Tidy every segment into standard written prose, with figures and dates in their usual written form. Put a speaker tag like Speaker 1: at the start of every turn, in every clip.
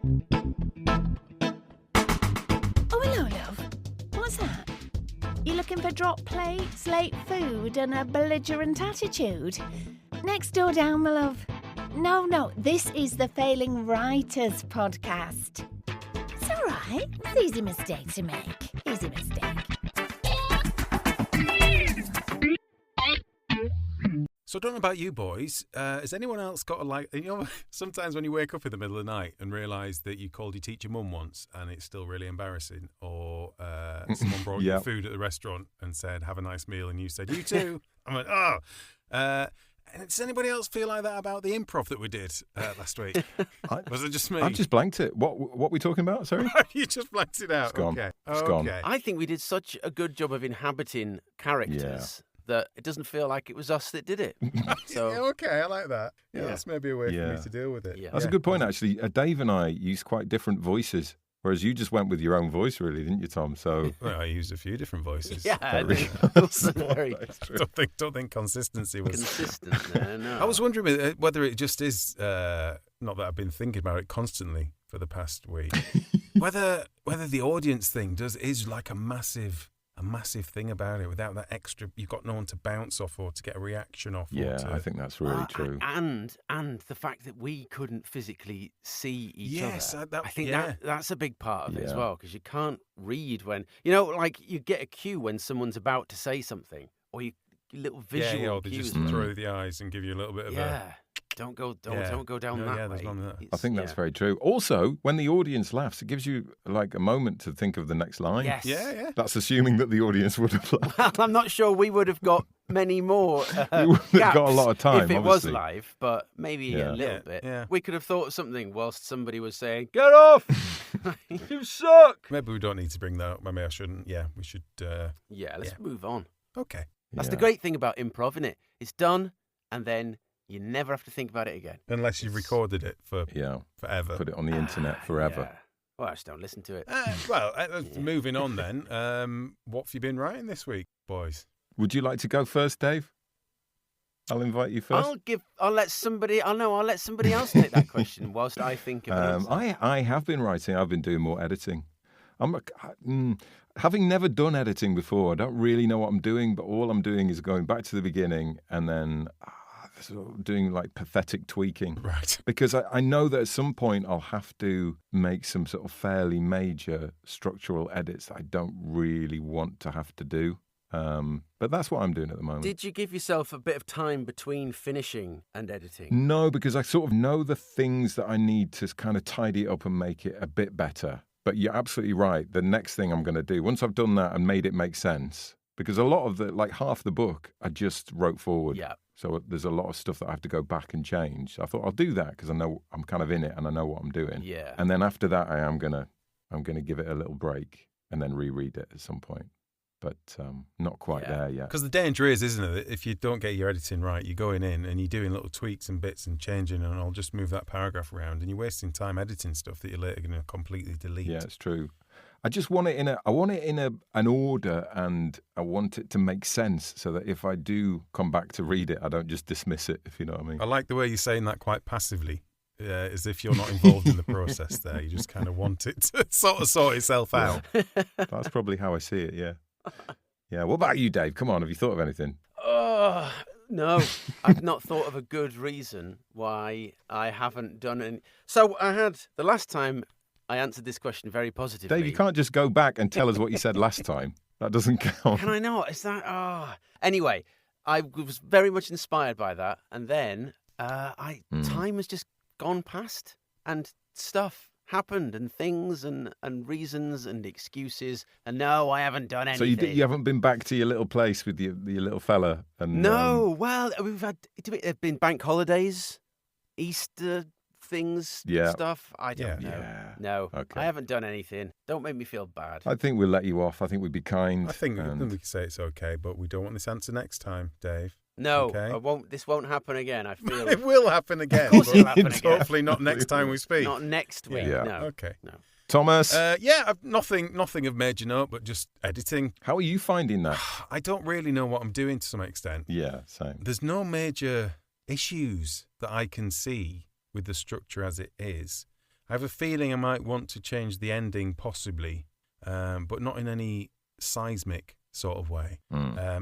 Speaker 1: Oh, hello, love. What's that? You looking for drop plates, late food, and a belligerent attitude? Next door down, my love. No, this is the Failing Writers podcast. It's all right. It's an easy mistake to make. Easy mistake.
Speaker 2: So I don't know about you boys. Has anyone else got sometimes when you wake up in the middle of the night and realise that you called your teacher mum once and it's still really embarrassing, or someone brought you food at the restaurant and said, have a nice meal, and you said, you too. I went, oh. And does anybody else feel like that about the improv that we did last week? Was it just me?
Speaker 3: I've just blanked it. What were we talking about? Sorry?
Speaker 2: You just blanked it out.
Speaker 3: It's gone.
Speaker 2: Okay.
Speaker 3: It's gone.
Speaker 4: I think we did such a good job of inhabiting characters that it doesn't feel like it was us that did it. So
Speaker 2: okay, I like that. Yeah, that's maybe a way for me to deal with it.
Speaker 4: Yeah.
Speaker 3: That's a good point, actually. Dave and I use quite different voices, whereas you just went with your own voice, really, didn't you, Tom? So
Speaker 2: well, I used a few different voices.
Speaker 4: Yeah,
Speaker 2: Don't think consistency was
Speaker 4: consistent. No.
Speaker 2: I was wondering whether it just is not that I've been thinking about it constantly for the past week. whether the audience thing is like a massive thing about it. Without that extra, you've got no one to bounce off or to get a reaction off.
Speaker 3: Yeah, I think that's really true.
Speaker 4: And the fact that we couldn't physically see each other. I think that's a big part of it as well, because you can't read when, like you get a cue when someone's about to say something, or you little visual
Speaker 2: they
Speaker 4: cues.
Speaker 2: just throw the eyes and give you a little bit of
Speaker 4: Don't go down that way.
Speaker 3: I think that's very true. Also, when the audience laughs, it gives you like a moment to think of the next line.
Speaker 4: Yes.
Speaker 2: Yeah.
Speaker 3: That's assuming that the audience would have laughed.
Speaker 4: Well, I'm not sure we would have got many more
Speaker 3: we would have got a lot of time,
Speaker 4: if it
Speaker 3: obviously.
Speaker 4: was live, but maybe a little bit.
Speaker 2: Yeah.
Speaker 4: We could have thought of something whilst somebody was saying, "Get off! You suck!"
Speaker 2: Maybe we don't need to bring that up. Maybe I shouldn't. Yeah, we should.
Speaker 4: Let's move on.
Speaker 2: Okay.
Speaker 4: That's the great thing about improv, isn't it? It's done, and then you never have to think about it again.
Speaker 2: Unless you've recorded it for forever.
Speaker 3: Put it on the internet forever.
Speaker 4: Yeah. Well, I just don't listen to it.
Speaker 2: Moving on then. What have you been writing this week, boys?
Speaker 3: Would you like to go first, Dave? I'll invite you first.
Speaker 4: I'll let somebody else take that question whilst I think of it.
Speaker 3: I have been writing. I've been doing more editing. Having never done editing before, I don't really know what I'm doing, but all I'm doing is going back to the beginning and then doing like pathetic tweaking.
Speaker 2: Right.
Speaker 3: Because I know that at some point I'll have to make some sort of fairly major structural edits that I don't really want to have to do. But that's what I'm doing at the moment.
Speaker 4: Did you give yourself a bit of time between finishing and editing?
Speaker 3: No, because I sort of know the things that I need to kind of tidy it up and make it a bit better. But you're absolutely right. The next thing I'm going to do, once I've done that and made it make sense, because a lot of half the book I just wrote forward.
Speaker 4: Yeah.
Speaker 3: So there's a lot of stuff that I have to go back and change. So I thought I'll do that because I know I'm kind of in it and I know what I'm doing.
Speaker 4: Yeah.
Speaker 3: And then after that, I'm gonna give it a little break and then reread it at some point. But not quite there yet.
Speaker 2: Because the danger is, isn't it, that if you don't get your editing right, you're going in and you're doing little tweaks and bits and changing, and I'll just move that paragraph around, and you're wasting time editing stuff that you're later going to completely delete.
Speaker 3: Yeah, it's true. I just want it in an order, and I want it to make sense so that if I do come back to read it, I don't just dismiss it, if you know what I mean.
Speaker 2: I like the way you're saying that quite passively, as if you're not involved in the process there. You just kind of want it to sort itself out.
Speaker 3: That's probably how I see it, yeah. Yeah. What about you, Dave? Come on, have you thought of anything?
Speaker 4: No, I've not thought of a good reason why I haven't done any. So the last time I answered this question very positively.
Speaker 3: Dave, you can't just go back and tell us what you said last time. That doesn't count.
Speaker 4: Can I not? Is that... Anyway, I was very much inspired by that. And then time has just gone past and stuff happened and things and reasons and excuses. And no, I haven't done anything.
Speaker 3: So you haven't been back to your little place with your little fella? And
Speaker 4: no, well, there've been bank holidays, Easter things, stuff. I don't know.
Speaker 3: Yeah.
Speaker 4: No,
Speaker 3: okay.
Speaker 4: I haven't done anything. Don't make me feel bad.
Speaker 3: I think we'll let you off. I think we'd be kind.
Speaker 2: I think we can say it's okay, but we don't want this answer next time, Dave.
Speaker 4: No,
Speaker 2: okay?
Speaker 4: I won't. This won't happen again. I feel
Speaker 2: it will happen again.
Speaker 4: Of course it'll happen again.
Speaker 2: Hopefully not next time we speak.
Speaker 4: Not next week.
Speaker 3: Yeah.
Speaker 4: No.
Speaker 2: Okay.
Speaker 4: No.
Speaker 3: Thomas.
Speaker 2: Nothing of major note, but just editing.
Speaker 3: How are you finding that?
Speaker 2: I don't really know what I'm doing to some extent.
Speaker 3: Yeah, same.
Speaker 2: There's no major issues that I can see with the structure as it is. I have a feeling I might want to change the ending, possibly, but not in any seismic sort of way.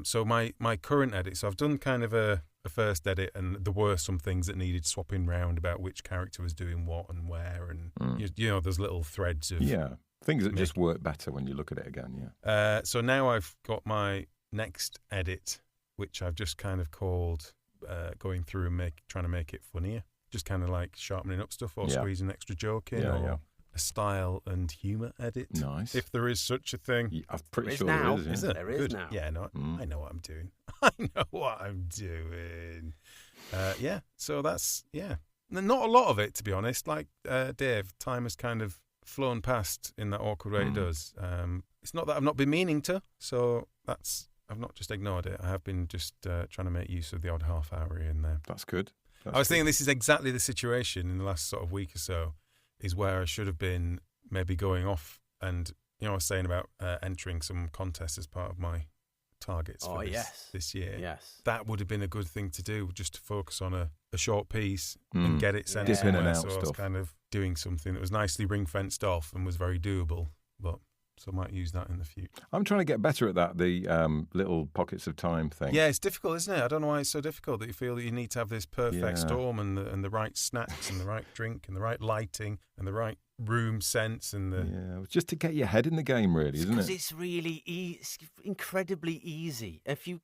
Speaker 2: So my current edit, so I've done kind of a first edit, and there were some things that needed swapping round about which character was doing what and where, and you know, there's little threads of
Speaker 3: things that just work better when you look at it again.
Speaker 2: So now I've got my next edit, which I've just kind of called going through and trying to make it funnier, just kind of like sharpening up stuff or squeezing an extra joke in, or a style and humour edit. Nice, if there is such a thing.
Speaker 3: I'm pretty sure
Speaker 4: now.
Speaker 3: there is.
Speaker 2: Is it?
Speaker 4: There is
Speaker 2: Good.
Speaker 4: now.
Speaker 2: Yeah, no, I know what I'm doing. I know what I'm doing. So that's not a lot of it, to be honest. Like Dave, time has kind of flown past in that awkward way it does. It's not that I've not been meaning to, so I've not just ignored it. I have been just trying to make use of the odd half hour here and there.
Speaker 3: That's good.
Speaker 2: I was thinking this is exactly the situation in the last sort of week or so, is where I should have been maybe going off and, you know, I was saying about entering some contests as part of my targets for this year.
Speaker 4: Yes.
Speaker 2: That would have been a good thing to do, just to focus on a short piece and get it sent
Speaker 3: Dip in and out
Speaker 2: so I was
Speaker 3: stuff.
Speaker 2: kind of doing something that was nicely ring-fenced off and was very doable, so I might use that in the future.
Speaker 3: I'm trying to get better at that, the little pockets of time thing.
Speaker 2: Yeah, it's difficult, isn't it? I don't know why it's so difficult that you feel that you need to have this perfect storm and the right snacks and the right drink and the right lighting and the right room sense and the...
Speaker 3: Yeah, just to get your head in the game, really, isn't it?
Speaker 4: Because it's really it's incredibly easy. If you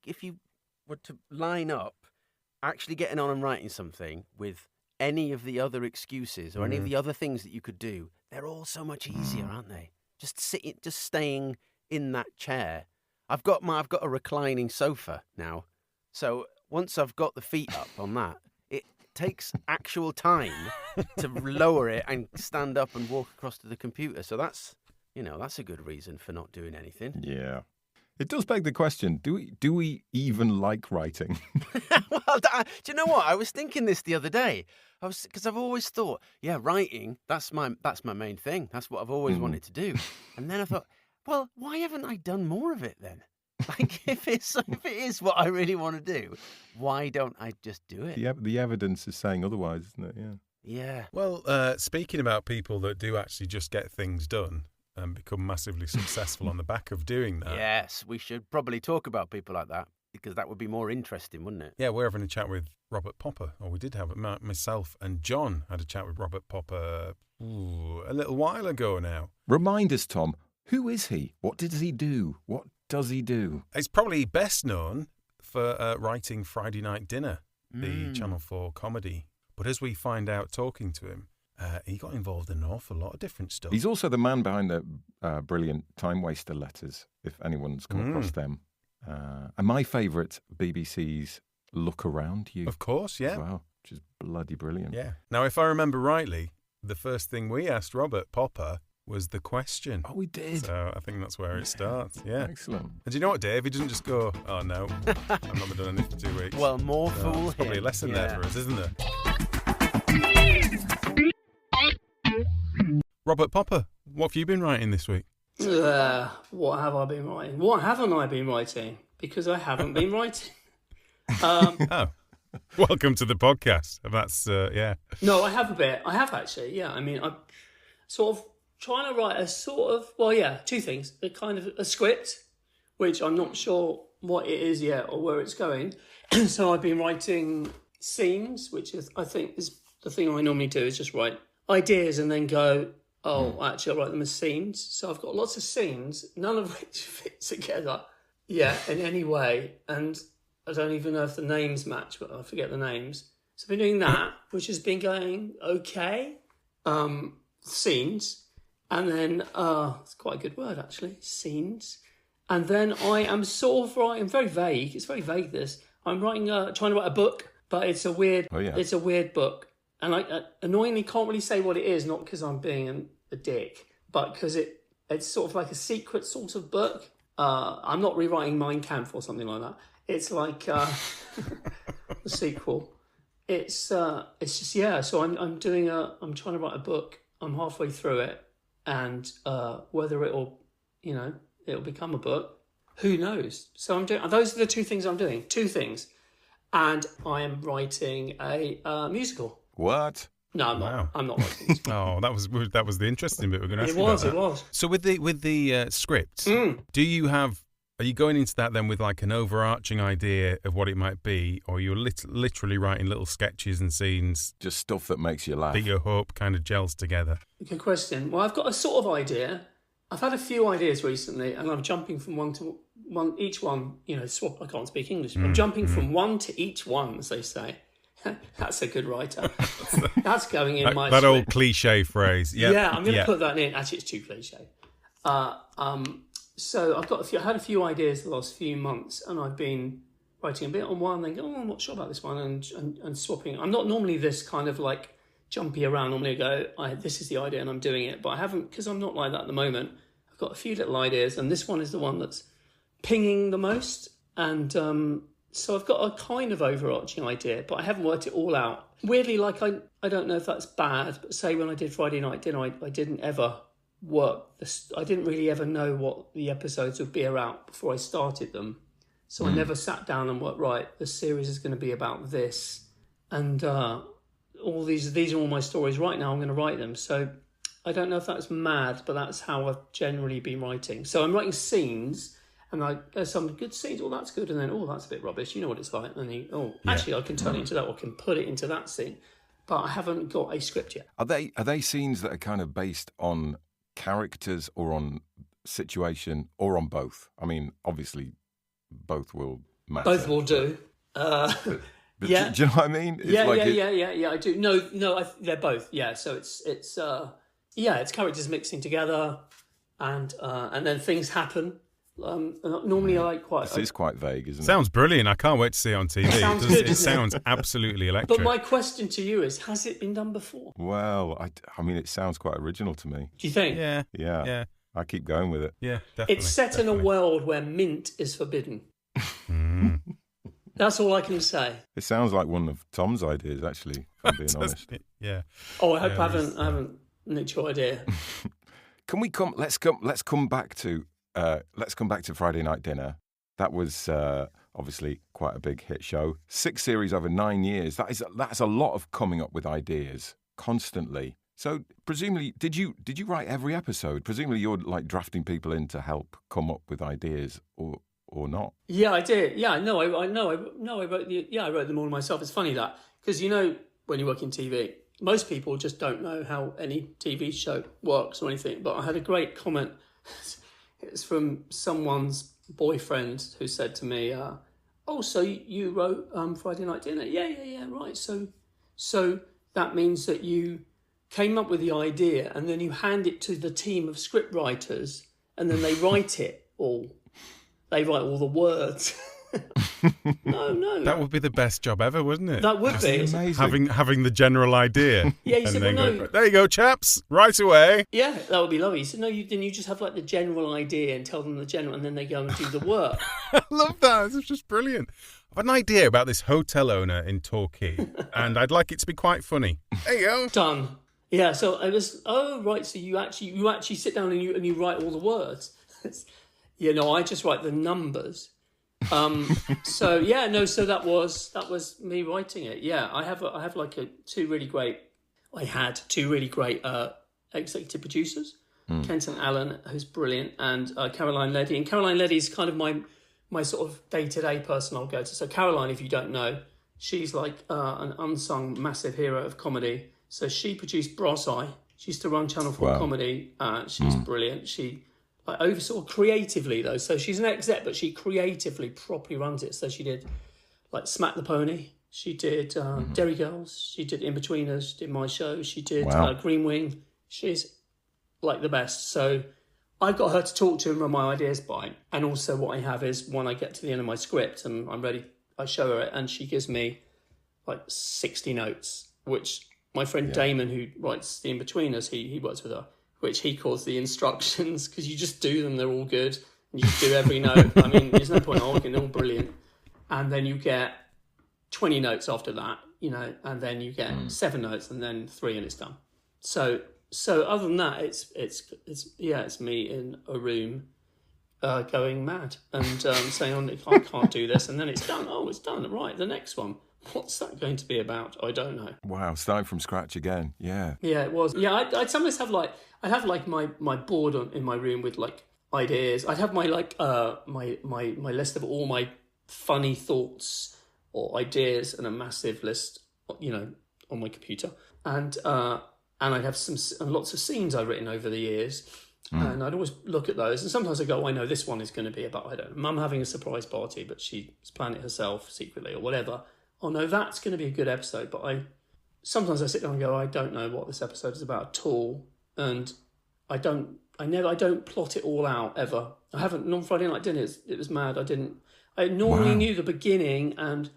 Speaker 4: were to line up actually getting on and writing something with any of the other excuses or any of the other things that you could do, they're all so much easier, aren't they? Just staying in that chair. I've got a reclining sofa now, so once I've got the feet up on that, it takes actual time to lower it and stand up and walk across to the computer. So that's a good reason for not doing anything.
Speaker 3: Yeah. It does beg the question, do we even like writing?
Speaker 4: Well, do you know what? I was thinking this the other day. Because I've always thought, writing, that's my main thing. That's what I've always wanted to do. And then I thought, well, why haven't I done more of it then? Like, if it is what I really want to do, why don't I just do it?
Speaker 3: The evidence is saying otherwise, isn't it?
Speaker 4: Yeah.
Speaker 2: Well, speaking about people that do actually just get things done and become massively successful on the back of doing that.
Speaker 4: Yes, we should probably talk about people like that, because that would be more interesting, wouldn't it?
Speaker 2: Yeah, we're having a chat with Robert Popper, or we did have it. Myself and John had a chat with Robert Popper a little while ago now.
Speaker 3: Remind us, Tom, who is he? What does he do? What does he do?
Speaker 2: He's probably best known for writing Friday Night Dinner, the Channel 4 comedy. But as we find out talking to him, he got involved in an awful lot of different stuff.
Speaker 3: He's also the man behind the brilliant Timewaster Letters, if anyone's come across them. And my favourite, BBC's Look Around You.
Speaker 2: Of course, yeah.
Speaker 3: Wow, which is bloody brilliant.
Speaker 2: Yeah. Now, if I remember rightly, the first thing we asked Robert Popper was the question.
Speaker 3: Oh, we did.
Speaker 2: So I think that's where it starts, yeah.
Speaker 3: Excellent.
Speaker 2: And do you know what, Dave? He doesn't just go, oh, no, I've not been doing anything for 2 weeks.
Speaker 4: Well, more fool
Speaker 2: There's probably
Speaker 4: him.
Speaker 2: a lesson there for us, isn't there? Robert Popper, what have you been writing this week?
Speaker 5: What have I been writing? What haven't I been writing? Because I haven't been writing.
Speaker 2: Oh, welcome to the podcast. That's, yeah.
Speaker 5: No, I have a bit. I have actually, yeah. I mean, I'm sort of trying to write two things. A kind of a script, which I'm not sure what it is yet or where it's going. So I've been writing scenes, which is, I think, is the thing I normally do, is just write ideas and then go, actually, I'll write them as scenes. So I've got lots of scenes, none of which fit together in any way. And I don't even know if the names match, but I forget the names. So I've been doing that, which has been going okay. Scenes. And then, it's quite a good word, actually, scenes. And then I am sort of writing, very vague. It's very vague, this. I'm writing, trying to write a book, but it's a weird, it's a weird book. And I annoyingly can't really say what it is, not because I'm being a dick, but because it's sort of like a secret sort of book. I'm not rewriting Mein Kampf or something like that. It's like a sequel. It's just, yeah. So I'm trying to write a book. I'm halfway through it, and whether it'll become a book, who knows? So I'm doing. Those are the two things I'm doing. Two things, and I am writing a musical.
Speaker 3: What?
Speaker 5: No, I'm
Speaker 2: Wow.
Speaker 5: not. I'm not writing this.
Speaker 2: Oh, that was the interesting bit. We're going to ask
Speaker 5: It
Speaker 2: you
Speaker 5: was.
Speaker 2: about
Speaker 5: It
Speaker 2: that.
Speaker 5: was.
Speaker 2: So with the script, do you have? Are you going into that then with like an overarching idea of what it might be, or you're literally writing little sketches and scenes
Speaker 3: Just stuff that makes you laugh.
Speaker 2: that you hope kind of gels together?
Speaker 5: Good question. Well, I've got a sort of idea. I've had a few ideas recently, and I'm jumping from one to one. Each one, swap. I can't speak English. I'm jumping from one to each one, as they say. That's a good writer. That's going in my
Speaker 2: That
Speaker 5: script.
Speaker 2: old cliche phrase. Yep.
Speaker 5: Yeah, I'm going to put that in. Actually, it's too cliche. So I had a few ideas the last few months, and I've been writing a bit on one, then go, I'm not sure about this one, and swapping. I'm not normally this kind of like jumpy around. Normally I go, this is the idea, and I'm doing it. But I haven't, because I'm not like that at the moment. I've got a few little ideas, and this one is the one that's pinging the most. And so I've got a kind of overarching idea, but I haven't worked it all out. Weirdly, like I don't know if that's bad, but say when I did Friday Night Dinner, I didn't ever work this. I didn't really ever know what the episodes would be about before I started them. So I never sat down and worked, right, the series is going to be about this. And all these are all my stories right now. I'm going to write them. So I don't know if that's mad, but that's how I've generally been writing. So I'm writing scenes, and there's some good scenes. Oh, that's good. And then, that's a bit rubbish. You know what it's like. And then actually, I can turn it into that, or I can put it into that scene. But I haven't got a script yet.
Speaker 3: Are they scenes that are kind of based on characters or on situation or on both? I mean, obviously, both will matter.
Speaker 5: Both will do.
Speaker 3: But
Speaker 5: Yeah.
Speaker 3: do you know what I mean? It's
Speaker 5: Yeah,
Speaker 3: like
Speaker 5: yeah, I do. No, they're both. Yeah, so it's characters mixing together, and then things happen. Normally, I like quite.
Speaker 3: This is quite vague, isn't it?
Speaker 2: Sounds brilliant. I can't wait to see it on TV.
Speaker 5: Sounds good,
Speaker 2: It
Speaker 5: doesn't it?
Speaker 2: sounds absolutely electric.
Speaker 5: But my question to you is: has it been done before?
Speaker 3: Well, I mean, it sounds quite original to me.
Speaker 5: Do you think?
Speaker 2: Yeah.
Speaker 3: Yeah. I keep going with it.
Speaker 2: Yeah, definitely.
Speaker 5: It's set in a world where mint is forbidden. That's all I can say.
Speaker 3: It sounds like one of Tom's ideas, actually, if I'm being honest.
Speaker 2: Yeah.
Speaker 5: Oh, I hope
Speaker 2: Yeah,
Speaker 5: I haven't nicked your idea.
Speaker 3: Can we come? Let's come back to Friday Night Dinner. That was obviously quite a big hit show. 6 series over 9 years. That's a lot of coming up with ideas constantly. So presumably, did you write every episode? Presumably, you're like drafting people in to help come up with ideas, or not?
Speaker 5: Yeah, I did. Yeah, no, I wrote them all myself. It's funny that, because when you work in TV, most people just don't know how any TV show works or anything. But I had a great comment. It's from someone's boyfriend who said to me, so you wrote Friday Night Dinner? Yeah, right. So that means that you came up with the idea and then you hand it to the team of script writers and then they write it all. They write all the words. No.
Speaker 2: That would be the best job ever, wouldn't it?
Speaker 5: That would be.
Speaker 3: Amazing.
Speaker 2: Having the general idea.
Speaker 5: Yeah, he
Speaker 2: and
Speaker 5: said,
Speaker 2: then
Speaker 5: well, no.
Speaker 2: go, there you go, chaps, right away.
Speaker 5: Yeah, that would be lovely. He said, no, then you just have like the general idea and tell them the general, and then they go and do the work.
Speaker 2: I love that. This is just brilliant. I've an idea about this hotel owner in Torquay, and I'd like it to be quite funny. There you go.
Speaker 5: Done. Yeah, so I was, right, so you actually sit down and you write all the words. I just write the numbers. So that was me writing it. Yeah, I had two really great executive producers, Kent and Alan, who's brilliant, and Caroline Leddy. And Caroline Leddy is kind of my sort of day-to-day person I'll go to. So Caroline, if you don't know, she's like an unsung massive hero of comedy. So she produced Bros Eye. She used to run Channel 4 comedy. She's brilliant. She oversaw creatively though. So she's an exec, but she creatively properly runs it. So she did like Smack the Pony. She did Derry Girls. She did In-Betweeners. She did my show. She did Green Wing. She's like the best. So I got her to talk to and run my ideas by. And also what I have is when I get to the end of my script and I'm ready, I show her it and she gives me like 60 notes, which my friend Damon, who writes the In-Betweeners, he works with her, which he calls the instructions, because you just do them, they're all good. And you just do every note. I mean, there's no point arguing, they're all brilliant. And then you get 20 notes after that, and then you get 7 notes and then 3 and it's done. So other than that, it's me in a room going mad and saying, I can't do this. And then it's done. Oh, it's done. Right, the next one. what's that going to be about? I don't know.
Speaker 3: Wow, starting from scratch again. Yeah.
Speaker 5: Yeah, it was. Yeah, I'd sometimes have my board in my room with like ideas. I'd have my my list of all my funny thoughts or ideas and a massive list, on my computer. And I'd have lots of scenes I've written over the years. And I'd always look at those, and sometimes I go, I know this one is going to be about, I don't know, Mum having a surprise party, but she's planned it herself secretly or whatever. Oh no, that's going to be a good episode. But sometimes I sit down and go, I don't know what this episode is about at all, and I don't plot it all out ever. I haven't. On Friday night dinner, it was mad. I normally knew the beginning and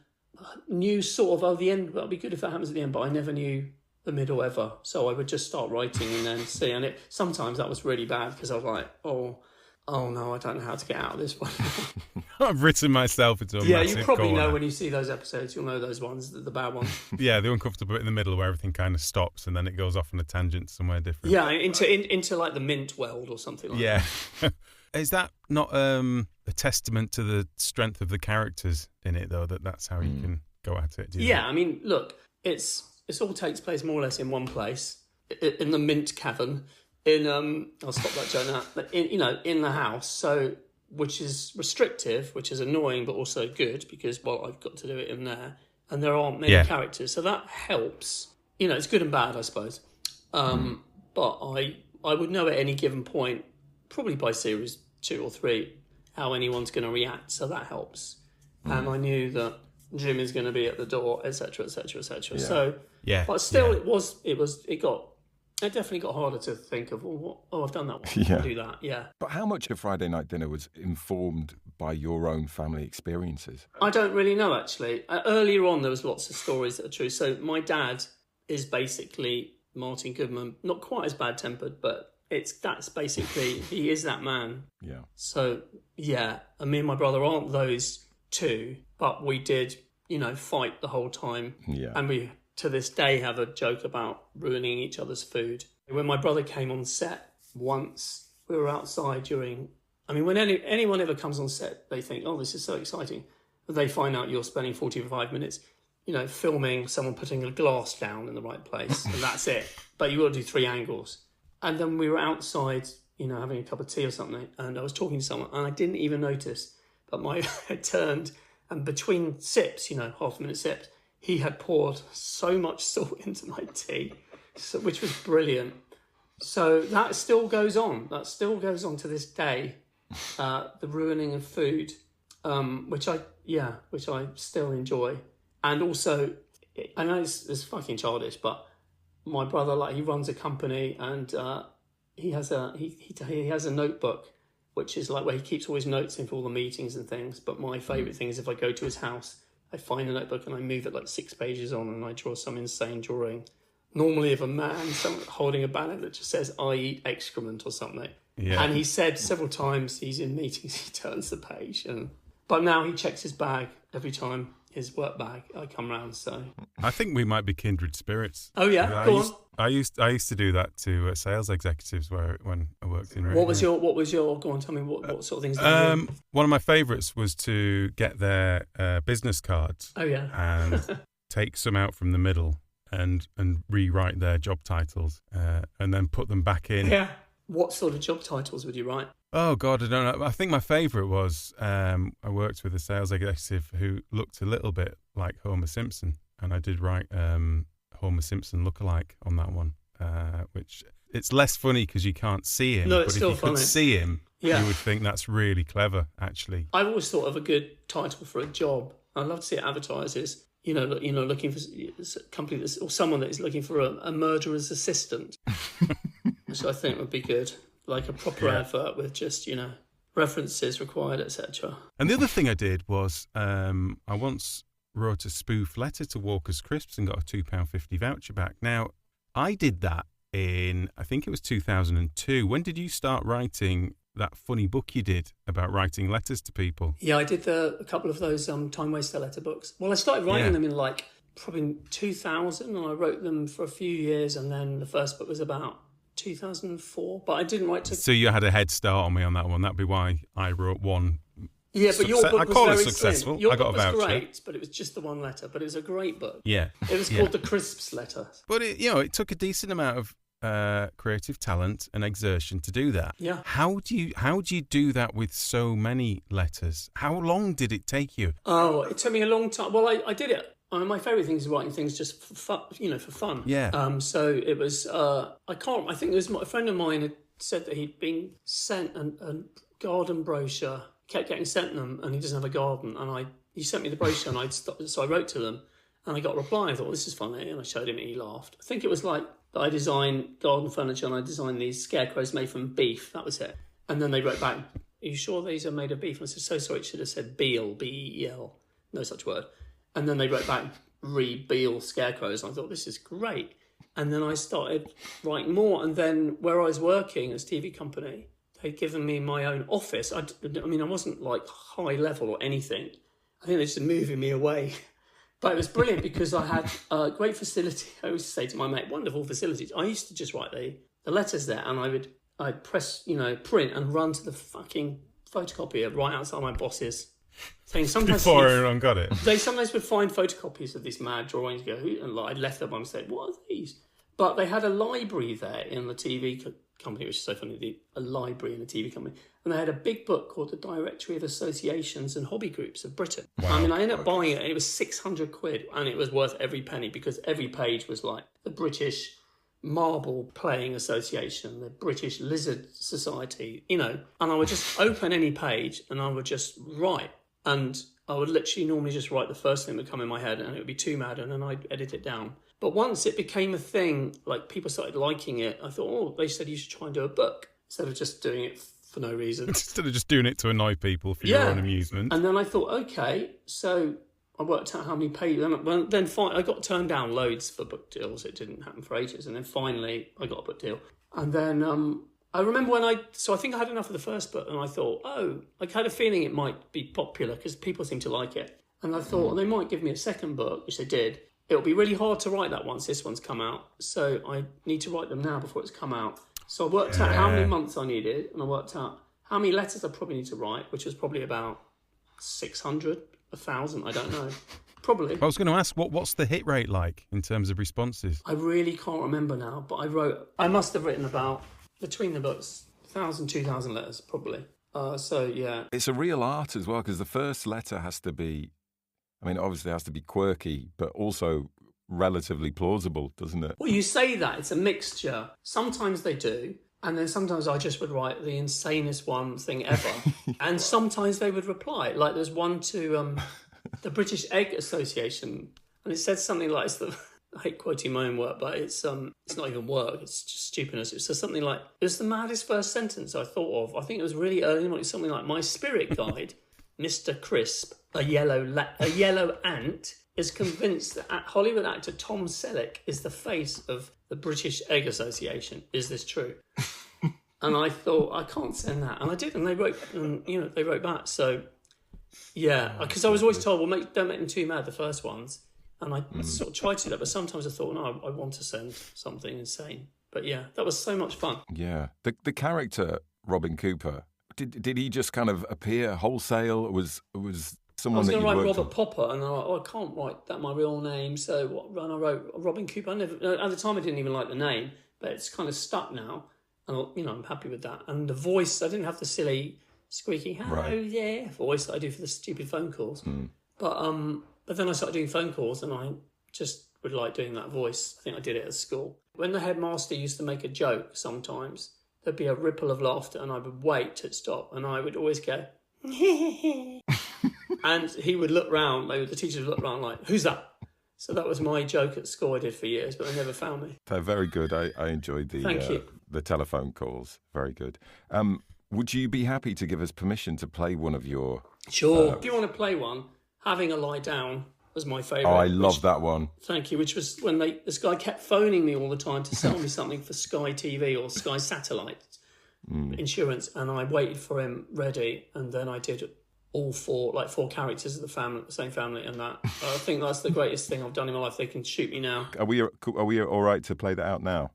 Speaker 5: knew sort of the end. That'll be good if that happens at the end, but I never knew the middle ever. So I would just start writing and then see. And sometimes that was really bad because I was like, oh no, I don't know how to get out of this one.
Speaker 2: I've written myself into a massive
Speaker 5: you probably
Speaker 2: corner.
Speaker 5: know when you see those episodes, you'll know those ones, the bad ones.
Speaker 2: Yeah, the uncomfortable bit in the middle where everything kind of stops and then it goes off on a tangent somewhere different.
Speaker 5: Yeah, into like the mint world or something like that.
Speaker 2: Yeah. Is that not a testament to the strength of the characters in it, though, that's how you can go at it?
Speaker 5: Yeah, I mean, look, it all takes place more or less in one place, in the mint cavern, I'll stop that joke now, but in the house, so, which is restrictive, which is annoying, but also good, because, well, I've got to do it in there, and there aren't many characters, so that helps. It's good and bad, I suppose. But I would know at any given point, probably by series 2 or 3, how anyone's going to react, so that helps. And I knew that Jim is going to be at the door, etc., etc., etc.
Speaker 3: Yeah.
Speaker 5: So,
Speaker 2: Yeah.
Speaker 5: but still, it definitely got harder to think of. I've done that one. I'll do that. Yeah.
Speaker 3: But how much of Friday Night Dinner was informed by your own family experiences?
Speaker 5: I don't really know, actually. Earlier on, there was lots of stories that are true. So my dad is basically Martin Goodman, not quite as bad-tempered, but that's basically, he is that man.
Speaker 3: Yeah.
Speaker 5: So, yeah, and me and my brother aren't those two, but we did, fight the whole time.
Speaker 3: Yeah.
Speaker 5: And we, to this day, have a joke about ruining each other's food. When my brother came on set once, we were outside when anyone ever comes on set, they think, oh, this is so exciting. But they find out you're spending 45 minutes, filming someone putting a glass down in the right place, and that's it. But you got to do 3 angles. And then we were outside, having a cup of tea or something, and I was talking to someone, and I didn't even notice, but my head turned, and between sips, half-minute sips, he had poured so much salt into my tea, which was brilliant. So that still goes on. That still goes on to this day, the ruining of food, which I still enjoy. And also, I know it's fucking childish, but my brother, he runs a company, and he has a notebook, which is like where he keeps all his notes in for all the meetings and things. But my favourite thing is if I go to his house, I find a notebook and I move it like 6 pages on, and I draw some insane drawing, normally of a man holding a banner that just says, I eat excrement or something. Yeah. And he said several times he's in meetings, he turns the page. But now he checks his bag every time, his work bag, I come round, so...
Speaker 2: I think we might be kindred spirits.
Speaker 5: Oh, yeah? Go on.
Speaker 2: I used to do that to sales executives when I worked in radio.
Speaker 5: What was your... Go on, tell me what sort of things did you do?
Speaker 2: One of my favourites was to get their business cards.
Speaker 5: Oh, yeah.
Speaker 2: And take some out from the middle and rewrite their job titles and then put them back in.
Speaker 5: Yeah. What sort of job titles would you write?
Speaker 2: Oh, God, I don't know. I think my favourite was I worked with a sales executive who looked a little bit like Homer Simpson, and I did write Homer Simpson lookalike on that one, which it's less funny because you can't see him.
Speaker 5: No, it's
Speaker 2: but
Speaker 5: still
Speaker 2: if you
Speaker 5: funny.
Speaker 2: could see him,
Speaker 5: Yeah.
Speaker 2: you would think that's really clever, actually.
Speaker 5: I've always thought of a good title for a job. I'd love to see it advertised as, looking for a company or someone that is looking for a murderer's assistant, which I think would be good. Like a proper advert with just, references required, etc.
Speaker 2: And the other thing I did was I once wrote a spoof letter to Walker's Crisps and got a £2.50 voucher back. Now, I did that in, I think it was 2002. When did you start writing that funny book you did about writing letters to people?
Speaker 5: Yeah, I did a couple of those Timewaster letter books. Well, I started writing them in probably 2000, and I wrote them for a few years, and then the first book was about 2004, but I didn't write to...
Speaker 2: So you had a head start on me on that one. That'd be why I wrote one
Speaker 5: Yeah, but your book
Speaker 2: I
Speaker 5: was
Speaker 2: call it
Speaker 5: very
Speaker 2: successful.
Speaker 5: slim. Your
Speaker 2: I got
Speaker 5: book
Speaker 2: a
Speaker 5: was
Speaker 2: voucher.
Speaker 5: great, but it was just the one letter. But it was a great book.
Speaker 2: Yeah.
Speaker 5: It was called The Crisps Letter.
Speaker 2: But it took a decent amount of creative talent and exertion to do that.
Speaker 5: Yeah.
Speaker 2: How do you do that with so many letters? How long did it take you?
Speaker 5: Oh, it took me a long time. Well, I did it. My favourite thing is writing things just for fun.
Speaker 2: Yeah.
Speaker 5: So it was. I think it was a friend of mine had said that he'd been sent a garden brochure. Kept getting sent them, and he doesn't have a garden. And he sent me the brochure, and so I wrote to them, and I got a reply. I thought, well, this is funny, and I showed him, and he laughed. I think it was like that I designed garden furniture, and I designed these scarecrows made from beef. That was it. And then they wrote back, "Are you sure these are made of beef?" And I said, "So sorry, it should have said Beal, B-E-E-L, no such word." And then they wrote back, "Re-Beal scarecrows." And I thought, this is great. And then I started writing more, and then where I was working as TV company, they'd given me my own office. I wasn't like high level or anything. I think they just moving me away. But it was brilliant because I had a great facility. I used to say to my mate, wonderful facilities. I used to just write the letters there, and I'd press, print and run to the fucking photocopier right outside my boss's thing. Sometimes
Speaker 2: Before everyone got it.
Speaker 5: They sometimes would find photocopies of these mad drawings, and I'd left them by mistake. What are these? But they had a library there in the TV company, which is so funny, a library in a TV company. And they had a big book called the Directory of Associations and Hobby Groups of Britain. Wow. I ended up buying it, and it was £600, and it was worth every penny because every page was like the British Marble Playing Association, the British Lizard Society, and I would just open any page and I would just write. And I would literally normally just write the first thing that would come in my head, and it would be too mad, and then I'd edit it down. But once it became a thing, like people started liking it, I thought, they said you should try and do a book instead of just doing it for no reason.
Speaker 2: Instead of just doing it to annoy people for your own amusement.
Speaker 5: And then I thought, okay, so I worked out how many pages. Then finally, I got turned down loads for book deals. It didn't happen for ages. And then finally, I got a book deal. And then I remember I think I had enough of the first book, and I thought, I had a feeling it might be popular because people seem to like it. And I thought, they might give me a second book, which they did. It'll be really hard to write that once this one's come out. So I need to write them now before it's come out. So I worked out how many months I needed, and I worked out how many letters I probably need to write, which was probably about 600, 1,000, I don't know. Probably.
Speaker 2: I was going to ask, what's the hit rate like in terms of responses?
Speaker 5: I really can't remember now, but I must have written about, between the books, 1,000, 2,000 letters, probably.
Speaker 3: It's a real art as well, because the first letter has to be, obviously it has to be quirky, but also relatively plausible, doesn't it?
Speaker 5: Well, you say that. It's a mixture. Sometimes they do. And then sometimes I just would write the insanest one thing ever. And sometimes they would reply. Like there's one to the British Egg Association. And it said something like, I hate quoting my own work, but it's not even work. It's just stupidness. It says something like, it was the maddest first sentence I thought of. I think it was really early on. It's something like, my spirit guide, Mr. Crisp, a yellow ant, is convinced that Hollywood actor Tom Selleck is the face of the British Egg Association. Is this true? And I thought, I can't send that. And I did, and they wrote back. So, yeah, because I was always told, well, don't make them too mad, the first ones. And I sort of tried to do that, but sometimes I thought, no, I want to send something insane. But yeah, that was so much fun.
Speaker 3: Yeah. The character, Robin Cooper, did he just kind of appear wholesale? Was someone that you worked
Speaker 5: I was going to write
Speaker 3: with?
Speaker 5: Robert Popper, and I can't write that my real name. So I wrote Robin Cooper. At the time, I didn't even like the name, but it's kind of stuck now. And, I'm happy with that. And the voice, I didn't have the silly squeaky, hello there voice that I do for the stupid phone calls. But then I started doing phone calls, and I just would like doing that voice. I think I did it at school. When the headmaster used to make a joke sometimes, there'd be a ripple of laughter, and I would wait to stop, and I would always go, and he would look round, the teachers would look round like, who's that? So that was my joke at school I did for years, but they never found me.
Speaker 3: They're very good. I enjoyed the telephone calls. Very good. Would you be happy to give us permission to play one of your...
Speaker 5: Sure. If you want to play one, Having a Lie Down was my favourite.
Speaker 3: Oh, I love that one.
Speaker 5: Thank you. Which was when this guy kept phoning me all the time to sell me something for Sky TV or Sky Satellite insurance, and I waited for him ready, and then I did all four characters of the same family, and that I think that's the greatest thing I've done in my life. They can shoot me now.
Speaker 3: Are we all right to play that out now?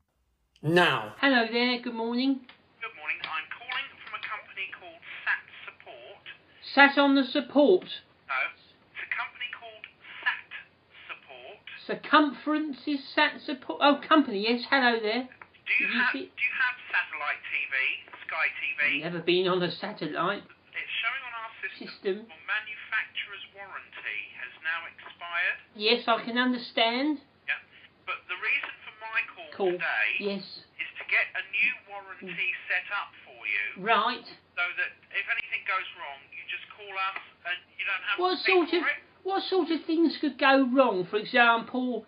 Speaker 5: Now.
Speaker 6: Hello there. Good morning.
Speaker 7: Good morning. I'm calling from a company called Sat Support.
Speaker 5: Sat on the support.
Speaker 6: No, it's a company called Sat Support.
Speaker 5: Circumference is sat support. Oh, company, yes, hello there.
Speaker 6: Do you have satellite TV, Sky TV?
Speaker 5: Never been on a satellite
Speaker 6: It's showing on our system. Well, manufacturer's warranty has now expired.
Speaker 5: Yes, I can understand.
Speaker 6: Yeah, but the reason for my call today
Speaker 5: yes.
Speaker 6: is to get a new warranty set up for you.
Speaker 5: Right.
Speaker 6: So that if anything goes wrong, you just call us and you don't have
Speaker 5: What
Speaker 6: to pay for it.
Speaker 5: What sort of things could go wrong? For example,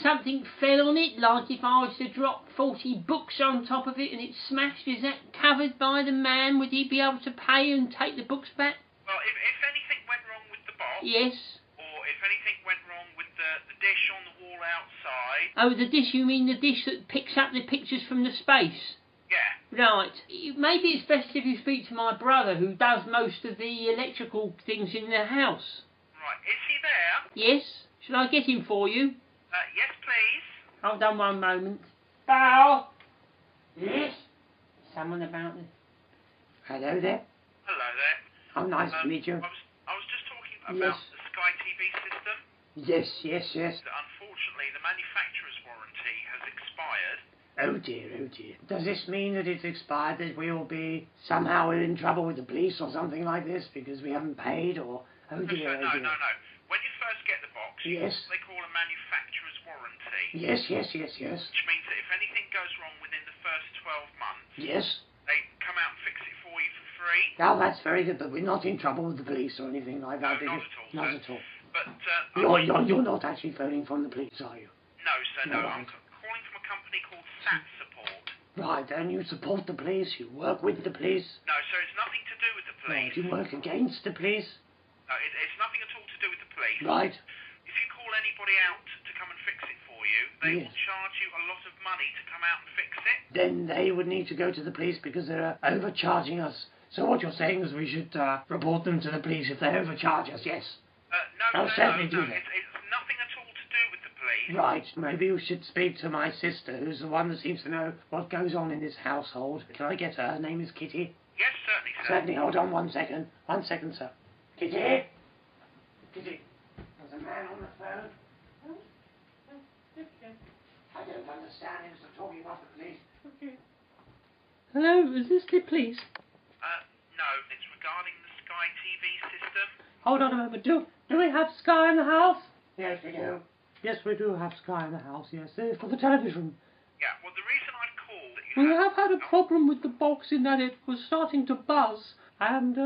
Speaker 5: something fell on it, like if I was to drop 40 books on top of it and it smashed, is that covered by the man? Would he be able to pay and take the books back?
Speaker 6: Well, if anything went wrong with the box,
Speaker 5: yes.
Speaker 6: or if anything went wrong with the dish on the wall outside...
Speaker 5: Oh, the dish, you mean the dish that picks up the pictures from the space?
Speaker 6: Yeah.
Speaker 5: Right. Maybe it's best if you speak to my brother, who does most of the electrical things in the house.
Speaker 6: Right, is he there?
Speaker 5: Yes. Shall I get him for you?
Speaker 6: Yes, please.
Speaker 5: Hold on one moment. Bow. Yes. Someone about this. Hello there.
Speaker 6: Hello there.
Speaker 5: Oh, nice to meet you.
Speaker 6: I was just talking about the Sky TV system.
Speaker 5: Yes.
Speaker 6: Unfortunately, the manufacturer's warranty has expired.
Speaker 5: Oh dear. Does this mean that it's expired, that we will be somehow in trouble with the police or something like this because we haven't paid, or... Oh dear.
Speaker 6: No. When you first get the box, they call a manufacturer's warranty.
Speaker 5: Yes.
Speaker 6: Which means that if anything goes wrong within the first 12 months...
Speaker 5: Yes.
Speaker 6: They come out and fix it for you for free.
Speaker 5: Oh, that's very good, but we're not in trouble with the police or anything like that.
Speaker 6: No, not at all.
Speaker 5: Not at all.
Speaker 6: But...
Speaker 5: You're not actually phoning from the police, are you?
Speaker 6: No, sir, no. I'm calling from a company called Sat Support.
Speaker 5: Right, and you support the police, you work with the police?
Speaker 6: No, sir, it's nothing to do with the police.
Speaker 5: Right, you work against the police?
Speaker 6: No, it's nothing at all to do with the police.
Speaker 5: Right.
Speaker 6: If you call anybody out to come and fix it for you, they will charge you a lot of money to come out and fix it.
Speaker 5: Then they would need to go to the police because they're overcharging us. So what you're saying is we should report them to the police if they overcharge us, yes?
Speaker 6: No,
Speaker 5: certainly do that.
Speaker 6: It's nothing at all to do with the police.
Speaker 5: Right, maybe you should speak to my sister, who's the one that seems to know what goes on in this household. Can I get her? Her name is Kitty.
Speaker 6: Yes, certainly, sir.
Speaker 5: Certainly, hold on 1 second. 1 second, sir. Kitty? Kitty, there's a man on the phone. I don't understand him, so talking about the police. Okay. Hello, is this the police?
Speaker 6: No, it's regarding the Sky TV system.
Speaker 5: Hold on a moment. Do we have Sky in the house? Yes, we do. Yes, we do have Sky in the house, yes. For the television.
Speaker 6: Yeah, well, the reason I've called...
Speaker 5: We have had a problem with the box in that it was starting to buzz, and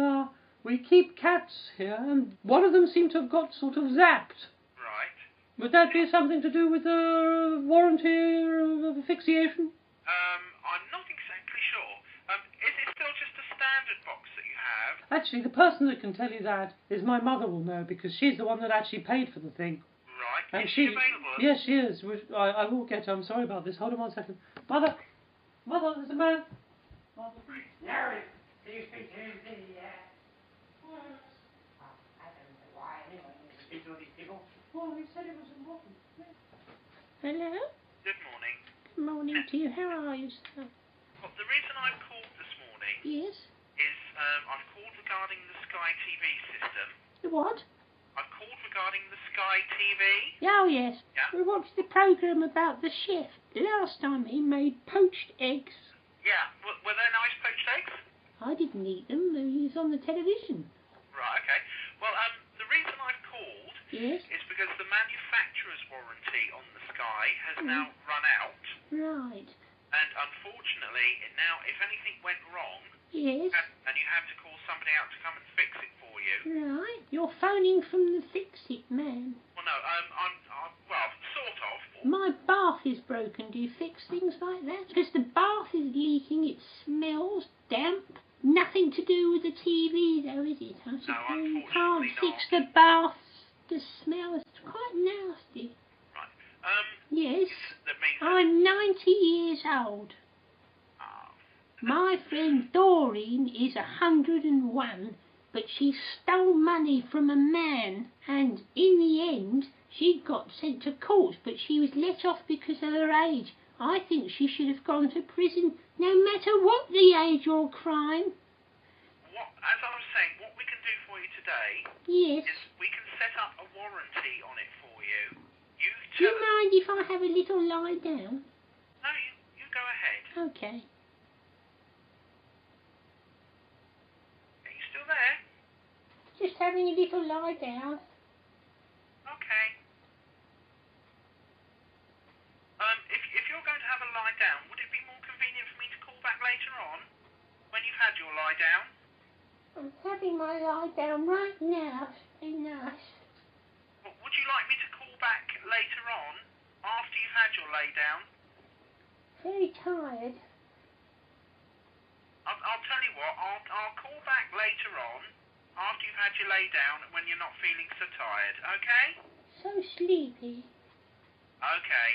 Speaker 5: we keep cats here, and one of them seemed to have got sort of zapped.
Speaker 6: Right.
Speaker 5: Would that be something to do with the warranty of asphyxiation?
Speaker 6: I'm not exactly sure. Is it still just a standard box that you have?
Speaker 5: Actually, the person that can tell you that is my mother will know, because she's the one that actually paid for the thing.
Speaker 6: Right.
Speaker 5: And
Speaker 6: is she available?
Speaker 5: Yes, she is. I will get her. I'm sorry about this. Hold on 1 second. Mother, there's a man. Mother. Larry, can you speak to the... I don't know why anyone needs to speak to all these people. Well, he said it was important. Hello?
Speaker 6: Good morning.
Speaker 5: Good morning to you. How are you, sir?
Speaker 6: Well, the reason I've called this morning...
Speaker 5: Yes?
Speaker 6: ...is I've called regarding the Sky TV system.
Speaker 5: The what?
Speaker 6: I've called regarding the Sky TV.
Speaker 5: Oh, yes.
Speaker 6: Yeah.
Speaker 5: We watched the programme about the chef. Last time he made poached eggs.
Speaker 6: Yeah. Were they nice poached eggs?
Speaker 5: I didn't eat them. He was on the television.
Speaker 6: Right, okay. Well, the reason I've called
Speaker 5: Yes?
Speaker 6: is because the manufacturer's warranty on the Sky has now run out.
Speaker 5: Right.
Speaker 6: And unfortunately, now, if anything went wrong...
Speaker 5: Yes?
Speaker 6: And you had to call somebody out to come and fix it for you...
Speaker 5: Right. You're phoning from the fix-it man.
Speaker 6: Well, no, I'm well, sort of.
Speaker 5: My bath is broken. Do you fix things like that? Because the bath is leaking. It smells damp. Nothing to do with the TV, though, is it? I suppose you can't fix the bath. The smell is quite nasty.
Speaker 6: Right.
Speaker 5: Yes.
Speaker 6: That means...
Speaker 5: I'm 90 years old. My friend Doreen is 101, but she stole money from a man, and in the end she got sent to court, but she was let off because of her age. I think she should have gone to prison, no matter what the age or crime.
Speaker 6: As I was saying, what we can do for today
Speaker 7: Yes.
Speaker 6: is we can set up a warranty on it for you. You
Speaker 7: Do you
Speaker 6: tell us...
Speaker 7: mind if I have a little lie down?
Speaker 6: No, you go ahead.
Speaker 7: Okay.
Speaker 6: Are you still there?
Speaker 7: Just having a little lie down.
Speaker 6: Okay. If you're going to have a lie down, would it be more convenient for me to call back later on when you've had your lie down?
Speaker 7: I'm having my lie down right now. Be nice.
Speaker 6: Would you like me to call back later on after you've had your lay down?
Speaker 7: Very tired.
Speaker 6: I'll tell you what. I'll call back later on after you've had your lay down when you're not feeling so tired. Okay?
Speaker 7: So sleepy.
Speaker 6: Okay.